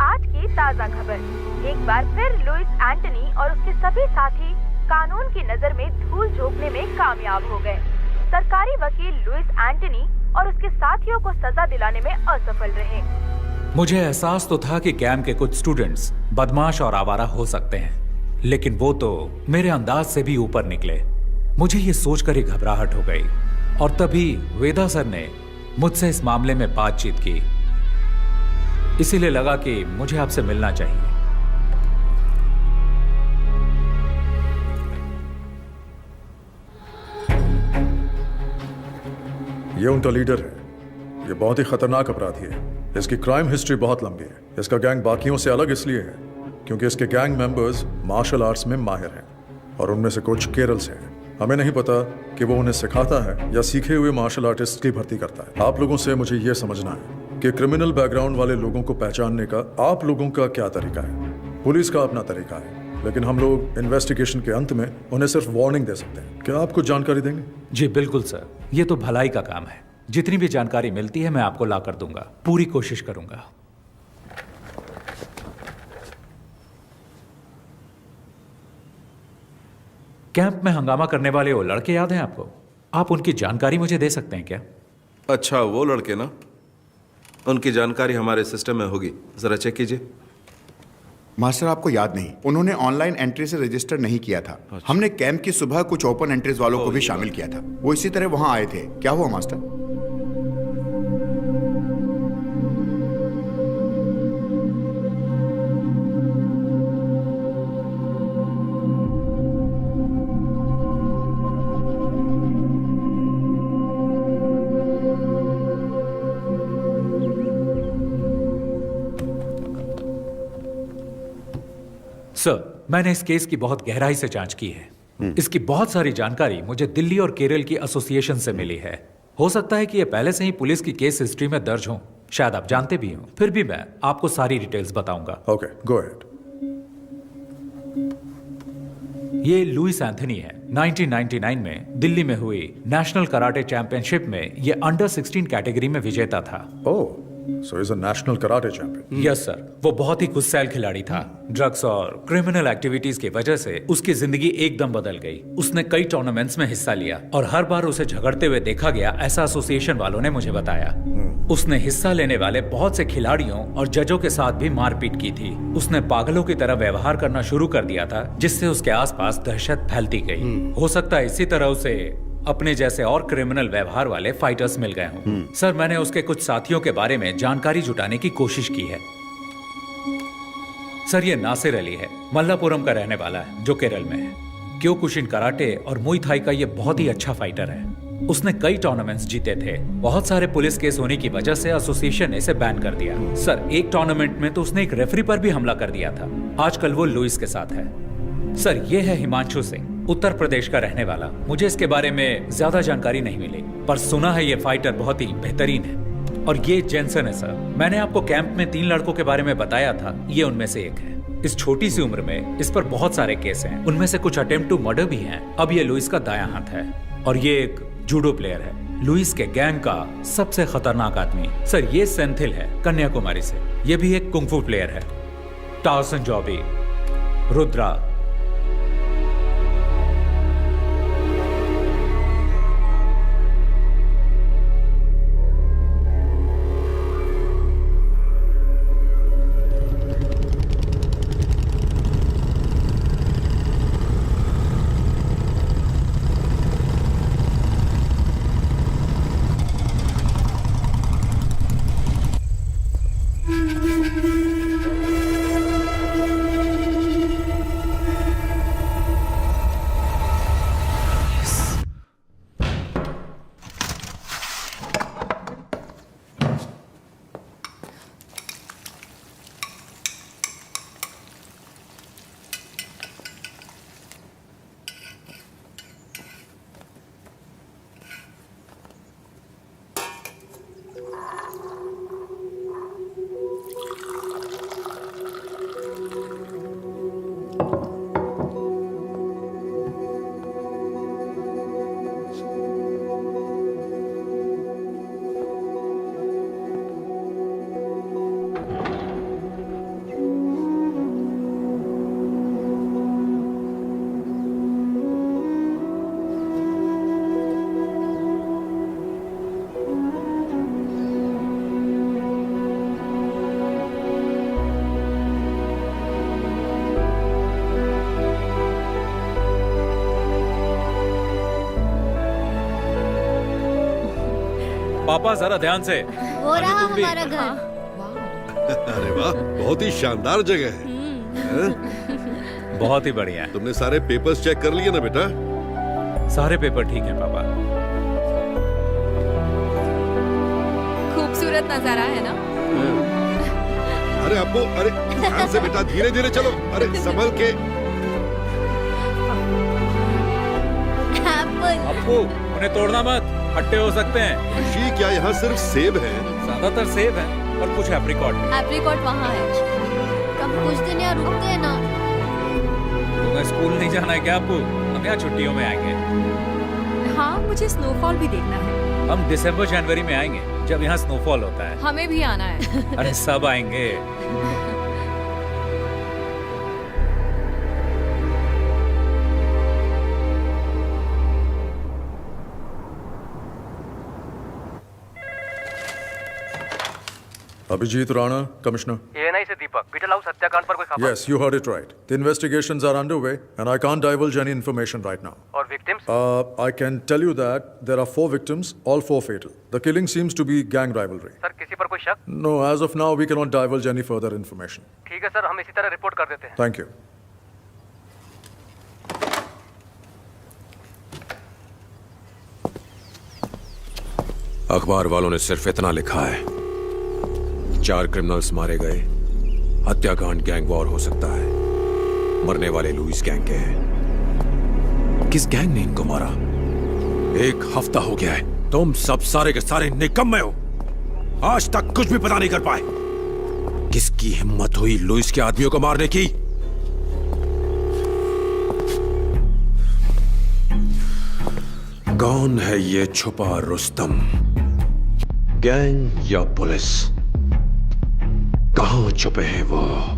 आज की ताजा खबर। एक बार फिर लुइस एंटनी और उसके सभी साथी कानून की नजर में धूल झोंकने में कामयाब हो गए। सरकारी वकील लुइस एंटनी और उसके साथियों को सजा दिलाने में असफल रहे। मुझे एहसास तो था कि कैंप के कुछ स्टूडेंट्स बदमाश और आवारा हो सकते हैं, लेकिन वो तो मेरे अंदाज से भी ऊपर निकले। मुझे ये सोचकर ही घबराहट हो गई और तभी वेदा सर ने मुझसे इस मामले में बातचीत की। इसीलिए लगा कि मुझे आपसे मिलना चाहिए। ये उनका लीडर है। ये बहुत ही खतरनाक अपराधी है। इसकी क्राइम हिस्ट्री बहुत लंबी है। इसका गैंग बाकियों से अलग इसलिए है क्योंकि इसके गैंग मेंबर्स मार्शल आर्ट्स में माहिर हैं और उनमें से कुछ केरल से हैं। हमें नहीं पता कि वो उन्हें सिखाता है या सीखे हुए मार्शल आर्टिस्ट की भर्ती करता है। आप लोगों से मुझे यह समझना है कि क्रिमिनल बैकग्राउंड वाले लोगों को पहचानने का आप लोगों का क्या तरीका है। पुलिस का अपना तरीका है, लेकिन हम लोग इन्वेस्टिगेशन के अंत में उन्हें सिर्फ वार्निंग दे सकते हैं। क्या आप कुछ जानकारी देंगे? जी बिल्कुल सर, ये तो भलाई का काम है। जितनी भी जानकारी मिलती है मैं आपको ला कर दूंगा। पूरी कोशिश करूंगा। कैंप में हंगामा करने वाले वो लड़के याद हैं आपको? आप उनकी जानकारी मुझे दे सकते हैं क्या? अच्छा, वो लड़के ना, उनकी जानकारी हमारे सिस्टम में होगी, जरा चेक कीजिए। मास्टर, आपको याद नहीं, उन्होंने ऑनलाइन एंट्री से रजिस्टर नहीं किया था। हमने कैंप की सुबह कुछ ओपन एंट्रीज वालों को भी शामिल किया था। वो इसी तरह वहां आए थे। क्या हुआ मास्टर? सर, मैंने इस केस की बहुत गहराई से जांच की है। इसकी बहुत सारी जानकारी मुझे दिल्ली और केरल की एसोसिएशन से मिली है। हो सकता है कि ये पहले से ही पुलिस की केस हिस्ट्री में दर्ज हो, शायद आप जानते भी हो। फिर भी मैं आपको सारी डिटेल्स बताऊंगा। Okay, go ahead. ये लुइस एंथनी है। 1999 में दिल्ली में हुई नेशनल कराटे चैंपियनशिप में ये अंडर 16 कैटेगरी में विजेता था। Oh, so he's a national karate champion. Yes sir, वो बहुत ही गुस्सैल खिलाड़ी था। ड्रग्स और क्रिमिनल एक्टिविटीज की वजह से उसकी जिंदगी एकदम बदल गई। उसने कई टूर्नामेंट्स में हिस्सा लिया और हर बार उसे झगड़ते हुए देखा गया, ऐसा एसोसिएशन वालों ने मुझे बताया। उसने हिस्सा लेने वाले बहुत से खिलाड़ियों और जजों के साथ भी मारपीट की थी। उसने पागलों की तरह व्यवहार करना शुरू कर दिया था, जिससे उसके आसपास दहशत फैलती गई। हो सकता है इसी तरह उसे अपने जैसे और क्रिमिनल व्यवहार वाले फाइटर्स मिल गए हों। सर, मैंने उसके कुछ साथियों के बारे में जानकारी जुटाने की कोशिश की है। सर, ये नासिर अली है, मल्लापुरम का रहने वाला है, जो केरल में है। क्योकुशिन कराटे और मुई थाई का ये बहुत ही अच्छा फाइटर है। उसने कई टूर्नामेंट्स जीते थे। बहुत सारे पुलिस केस होने की वजह से एसोसिएशन ने इसे बैन कर दिया। सर, एक टूर्नामेंट में तो उसने एक रेफरी पर भी हमला कर दिया था। आजकल वो लुइस के साथ है। सर, ये है हिमांशु सिंह, उत्तर प्रदेश का रहने वाला। मुझे इसके बारे में ज्यादा जानकारी नहीं मिली, पर सुना है ये फाइटर बहुत ही बेहतरीन है। और ये जेंसन है सर, मैंने आपको कैंप में 3 लड़कों के बारे में बताया था, ये उनमें से एक है। इस छोटी सी उम्र में इस पर बहुत सारे केस हैं, उनमें से कुछ अटेम्प्ट टू मर्डर भी हैं। अब ये लुइस का दायां हाथ है और ये एक जूडो प्लेयर है। लुइस के गैंग का सबसे खतरनाक आदमी सर ये सेंथिल है, कन्याकुमारी से। ये भी एक कुंफू प्लेयर है। टाउसन जॉबी, रुद्रा। पापा जरा ध्यान से। वो रहा हमारा घर। अरे वाह, बहुत ही शानदार जगह है। बहुत ही बढ़िया है। तुमने सारे पेपर्स चेक कर लिए ना बेटा? सारे पेपर ठीक हैं पापा। खूबसूरत नजारा है ना? अरे अप्पू, अरे ध्यान से बेटा, धीरे धीरे चलो। अरे संभल के। अप्पू, उन्हें तोड़ना मत, खट्टे हो सकते हैं। ऋषि, क्या यहाँ सिर्फ सेब है? ज्यादातर सेब है और कुछ एप्रिकॉट। एप्रिकॉट वहाँ है। कब कुछ दिन यहाँ रुकते हैं ना। तुम्हें स्कूल नहीं जाना है क्या अप्पू? हम यहाँ छुट्टियों में आएंगे। हाँ, मुझे स्नोफॉल भी देखना है। हम दिसंबर जनवरी में आएंगे, जब यहाँ स्नोफॉल होता है। हमें भी आना है। अरे सब आएंगे। Abhijit Rana, Commissioner. ANI से दीपक, बीटल हाउस हत्याकांड पर कोई खबर? Yes, you heard it right. The investigations are underway, and I can't divulge any information right now. और victims? I can tell you that there are 4 victims, all 4 fatal. The killing seems to be gang rivalry. Sir, किसी पर कोई शक? No, as of now, we cannot divulge any further information. ठीक है sir, हम इसी तरह रिपोर्ट कर देते हैं। Thank you. अखबार वालों ने सिर्फ इतना लिखा है, 4 क्रिमिनल्स मारे गए, हत्याकांड गैंग वॉर हो सकता है, मरने वाले लुइस गैंग के हैं। किस गैंग ने इनको मारा? 1 हफ्ता हो गया है, तुम सब सारे के सारे निकम्मे हो, आज तक कुछ भी पता नहीं कर पाए। किसकी हिम्मत हुई लुइस के आदमियों को मारने की? कौन है ये छुपा रुस्तम? गैंग या पुलिस? कहां छुपे हैं वो?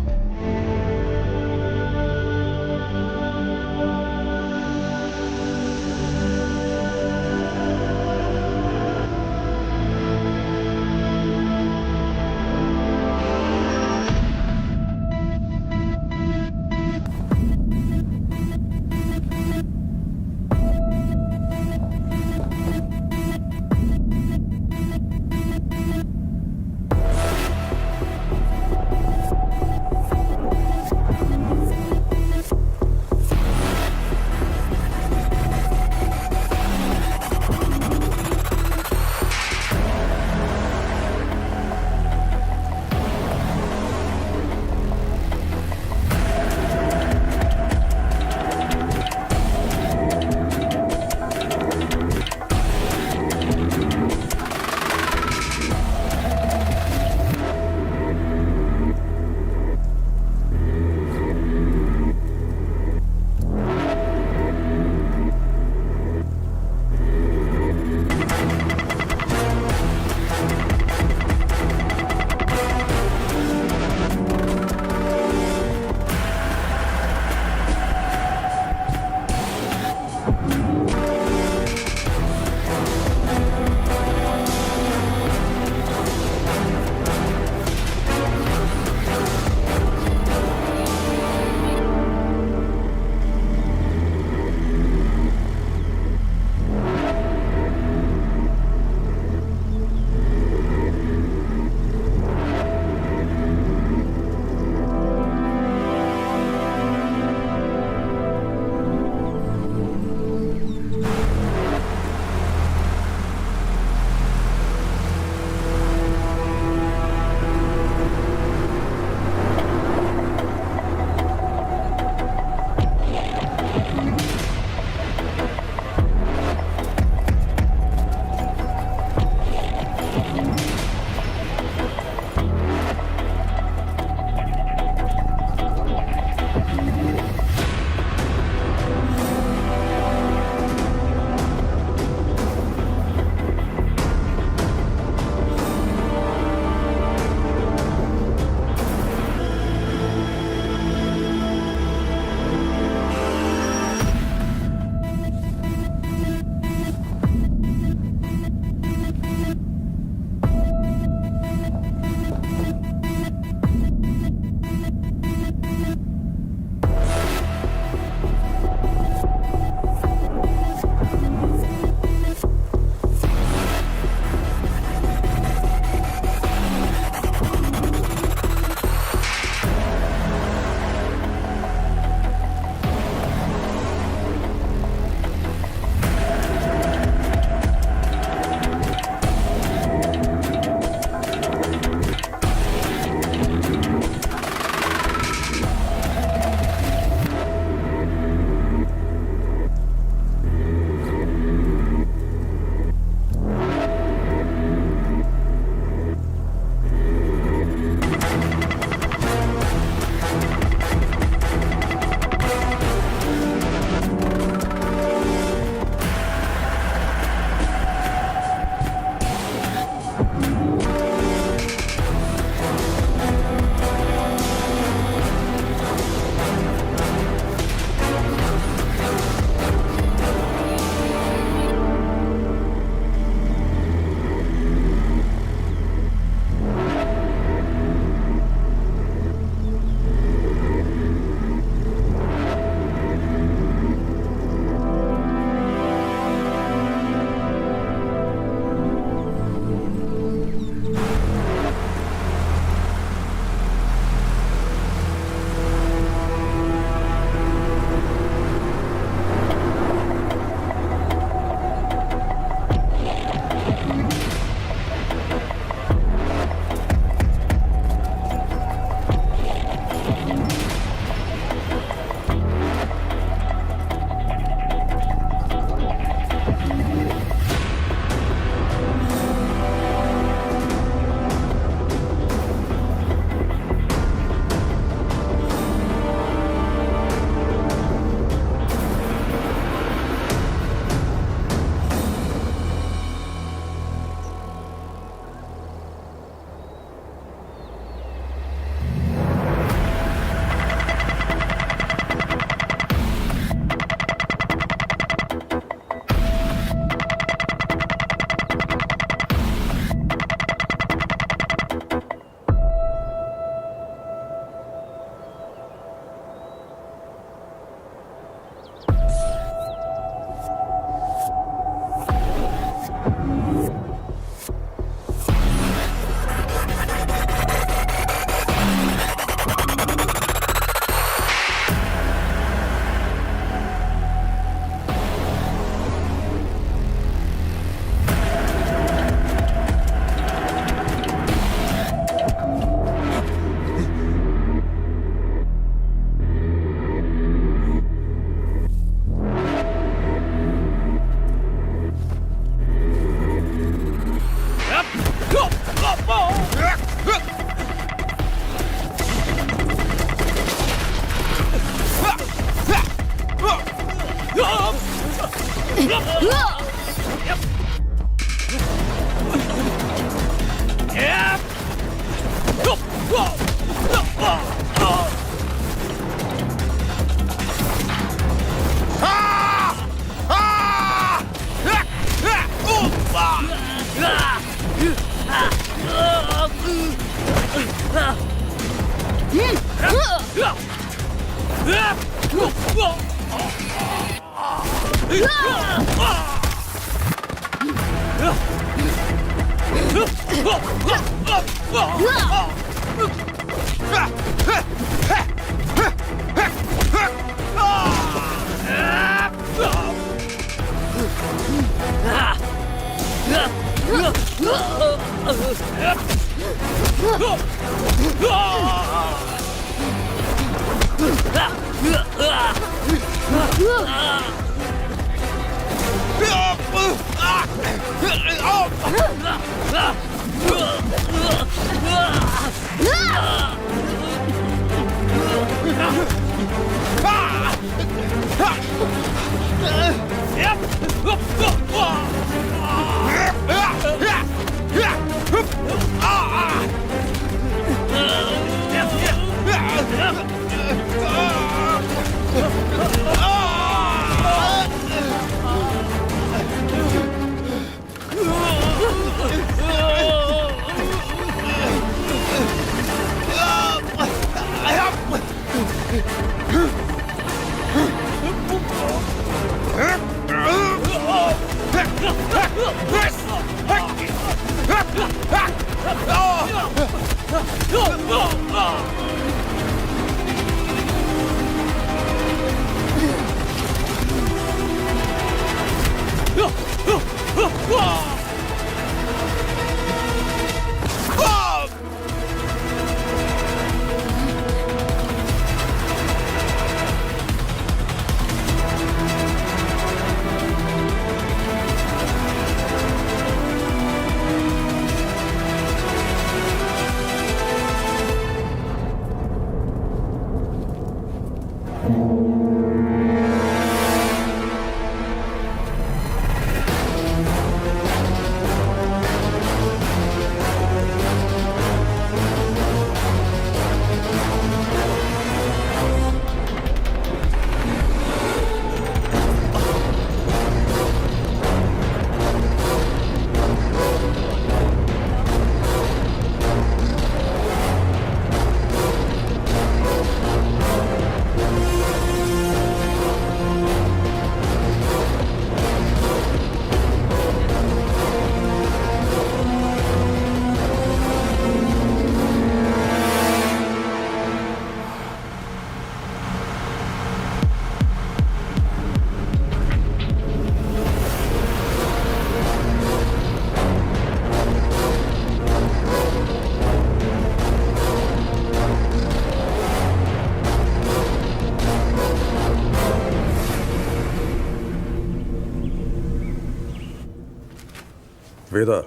Veda,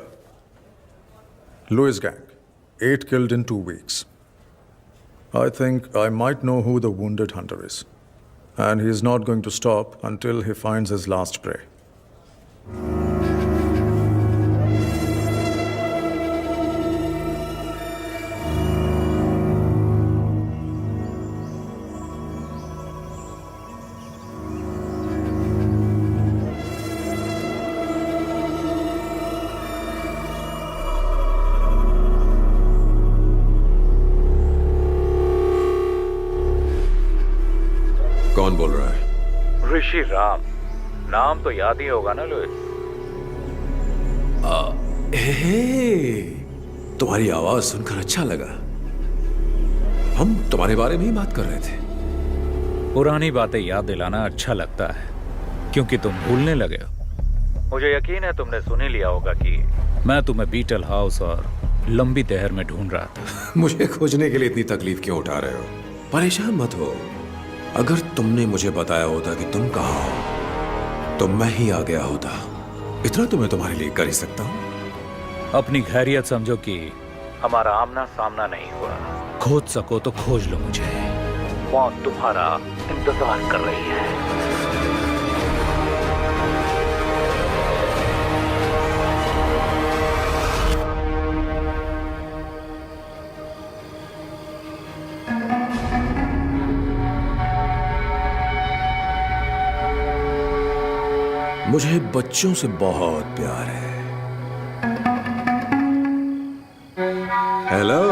Lewis gang, 8 killed in 2 weeks. I think I might know who the wounded hunter is. And he's not going to stop until he finds his last prey. कौन बोल रहा है? ऋषि राम। नाम तो याद ही होगा ना लुइस? तुम्हारी आवाज सुनकर अच्छा लगा। हम तुम्हारे बारे में ही बात कर रहे थे। पुरानी बातें याद दिलाना अच्छा लगता है क्योंकि तुम भूलने लगे हो। मुझे यकीन है तुमने सुन ही लिया होगा कि मैं तुम्हें बीटल हाउस और लंबी तहर में ढूंढ रहा था। मुझे खोजने के लिए इतनी तकलीफ क्यों उठा रहे हो? परेशान मत हो। अगर तुमने मुझे बताया होता कि तुम कहाँ हो तो मैं ही आ गया होता। इतना तो मैं तुम्हारे लिए कर ही सकता हूँ। अपनी खैरियत समझो कि हमारा आमना सामना नहीं हुआ। खोज सको तो खोज लो मुझे, मौत तुम्हारा इंतजार कर रही है। मुझे बच्चों से बहुत प्यार है। हेलो।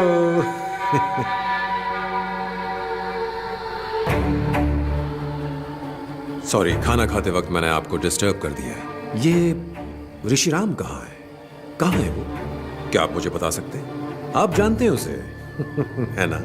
सॉरी, खाना खाते वक्त मैंने आपको डिस्टर्ब कर दिया। ये ऋषिराम कहाँ है? कहाँ है वो? क्या आप मुझे बता सकते हैं? आप जानते हैं उसे है ना?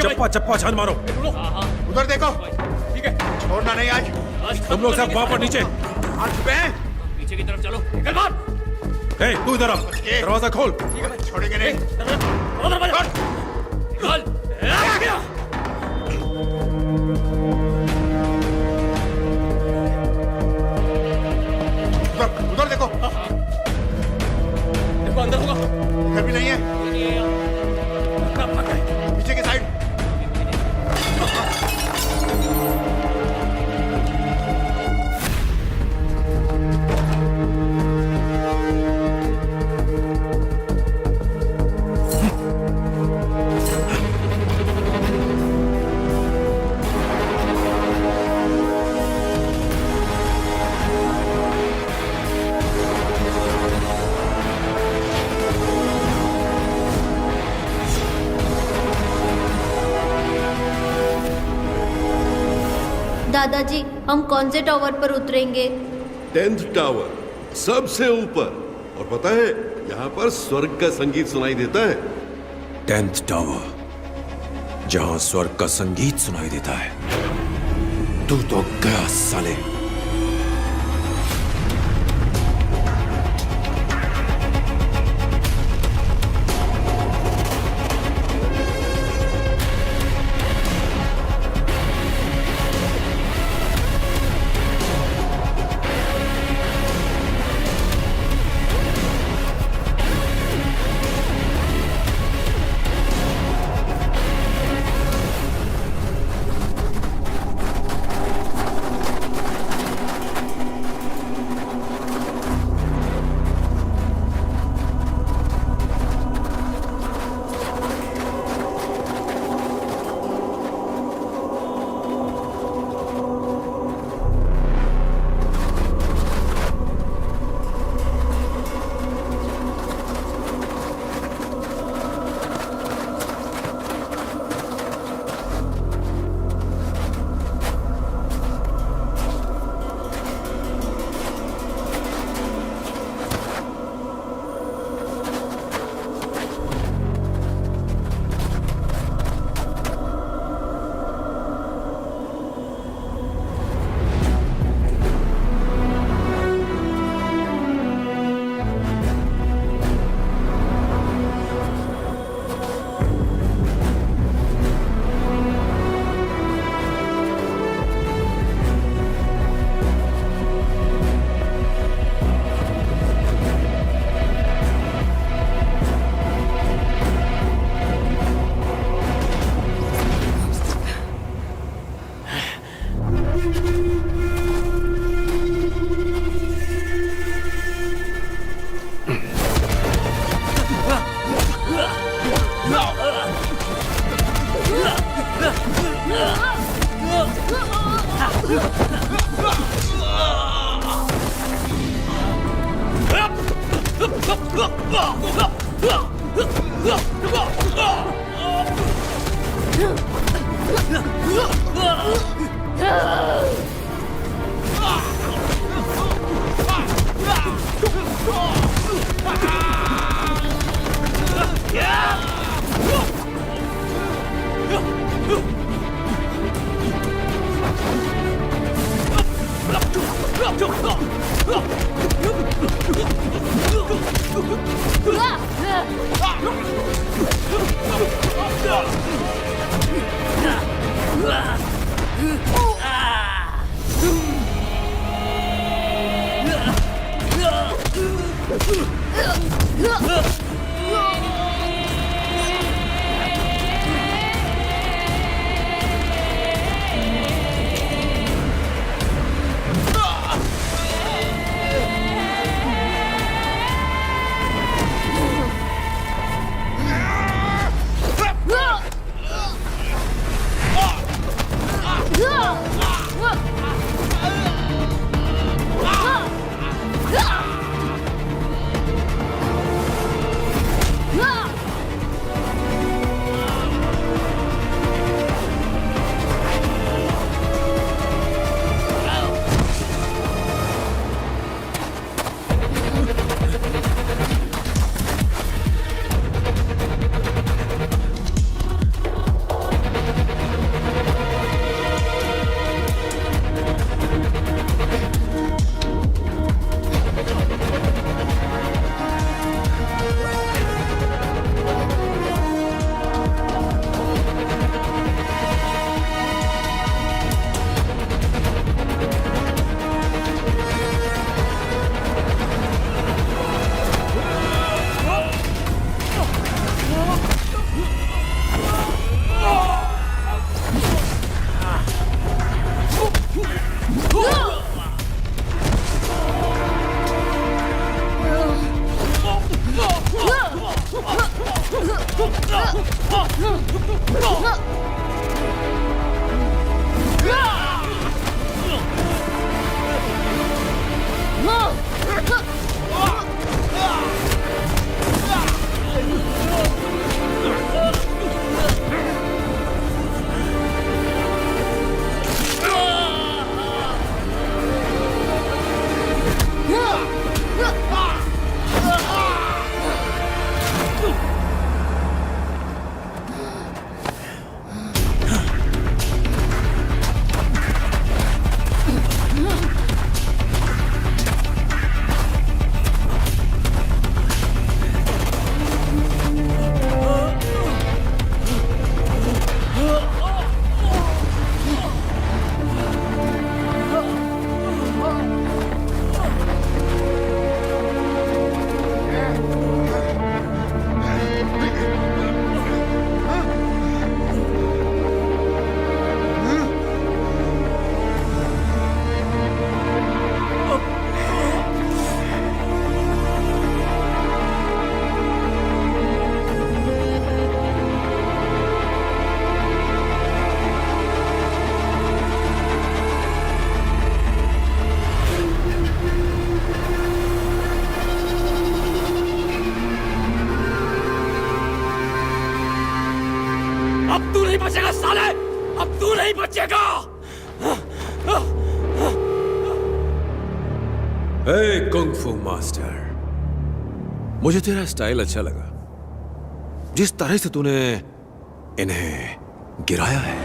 चप्पा चप्पा छान मारो। उधर देखो। ठीक है, छोड़ना नहीं आज। तुम लोग सब वहां पर नीचे। हाथ पे हैं? पीछे की तरफ चलो। निकल बाहर। ए, तू इधर आ। दरवाजा खोल। ठीक है, छोड़ेंगे नहीं। निकल। उधर देखो। देखो अंदर होगा। इधर भी नहीं है। पीछे की साइड। दादाजी, हम कौन से टावर पर उतरेंगे? 10th टावर, सबसे ऊपर। और पता है, यहाँ पर स्वर्ग का संगीत सुनाई देता है। 10th टावर, जहां स्वर्ग का संगीत सुनाई देता है। तू तो गया साले। अब तू नहीं बचेगा साले, अब तू नहीं बचेगा। हे कुंग फू मास्टर, मुझे तेरा स्टाइल अच्छा लगा। जिस तरह से तूने इन्हें गिराया है,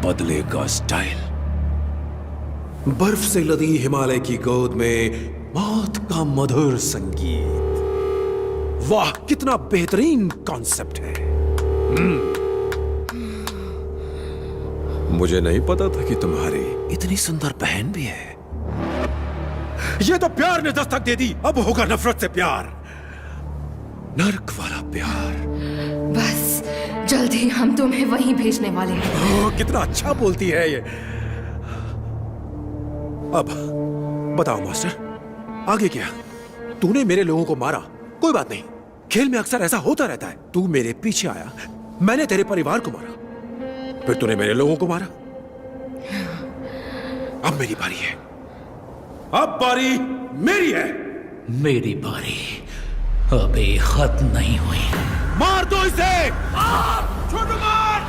बदले का स्टाइल। बर्फ से लदी हिमालय की गोद में मौत का मधुर संगीत। वाह, कितना बेहतरीन कॉन्सेप्ट है। मुझे नहीं पता था कि तुम्हारी इतनी सुंदर बहन भी है। ये तो प्यार ने दस्तक दे दी, अब होगा नफरत से प्यार, नर्क वाला प्यार। बस जल्द ही हम तुम्हें वहीं भेजने वाले हैं। कितना अच्छा बोलती है ये। अब बताओ मास्टर, आगे क्या? तूने मेरे लोगों को मारा, कोई बात नहीं, खेल में अक्सर ऐसा होता रहता है। तू मेरे पीछे आया, मैंने तेरे परिवार को मारा, फिर तूने मेरे लोगों को मारा। अब मेरी बारी है, अब बारी मेरी है। मेरी बारी अभी खत्म नहीं हुई। मार दो इसे, छोटू मार।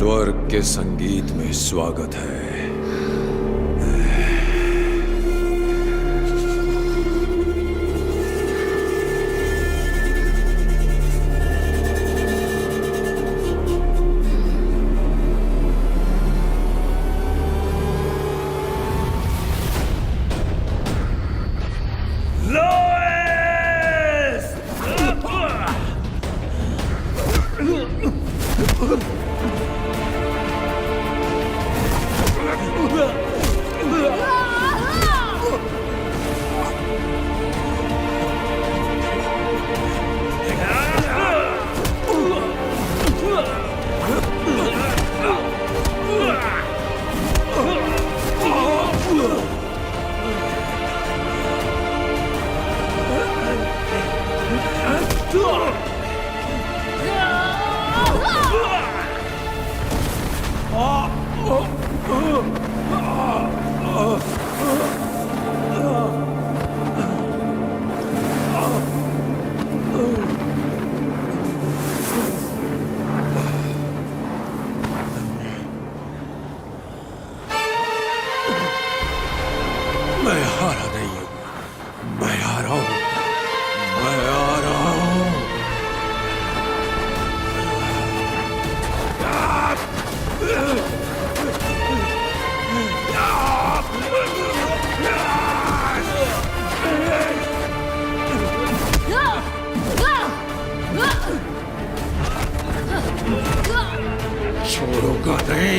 स्वर्ग के संगीत में स्वागत है। मैं हारा नहीं हूं, मैं आ रहा हूं, मैं आ रहा हूं। छोड़ूंगा नहीं।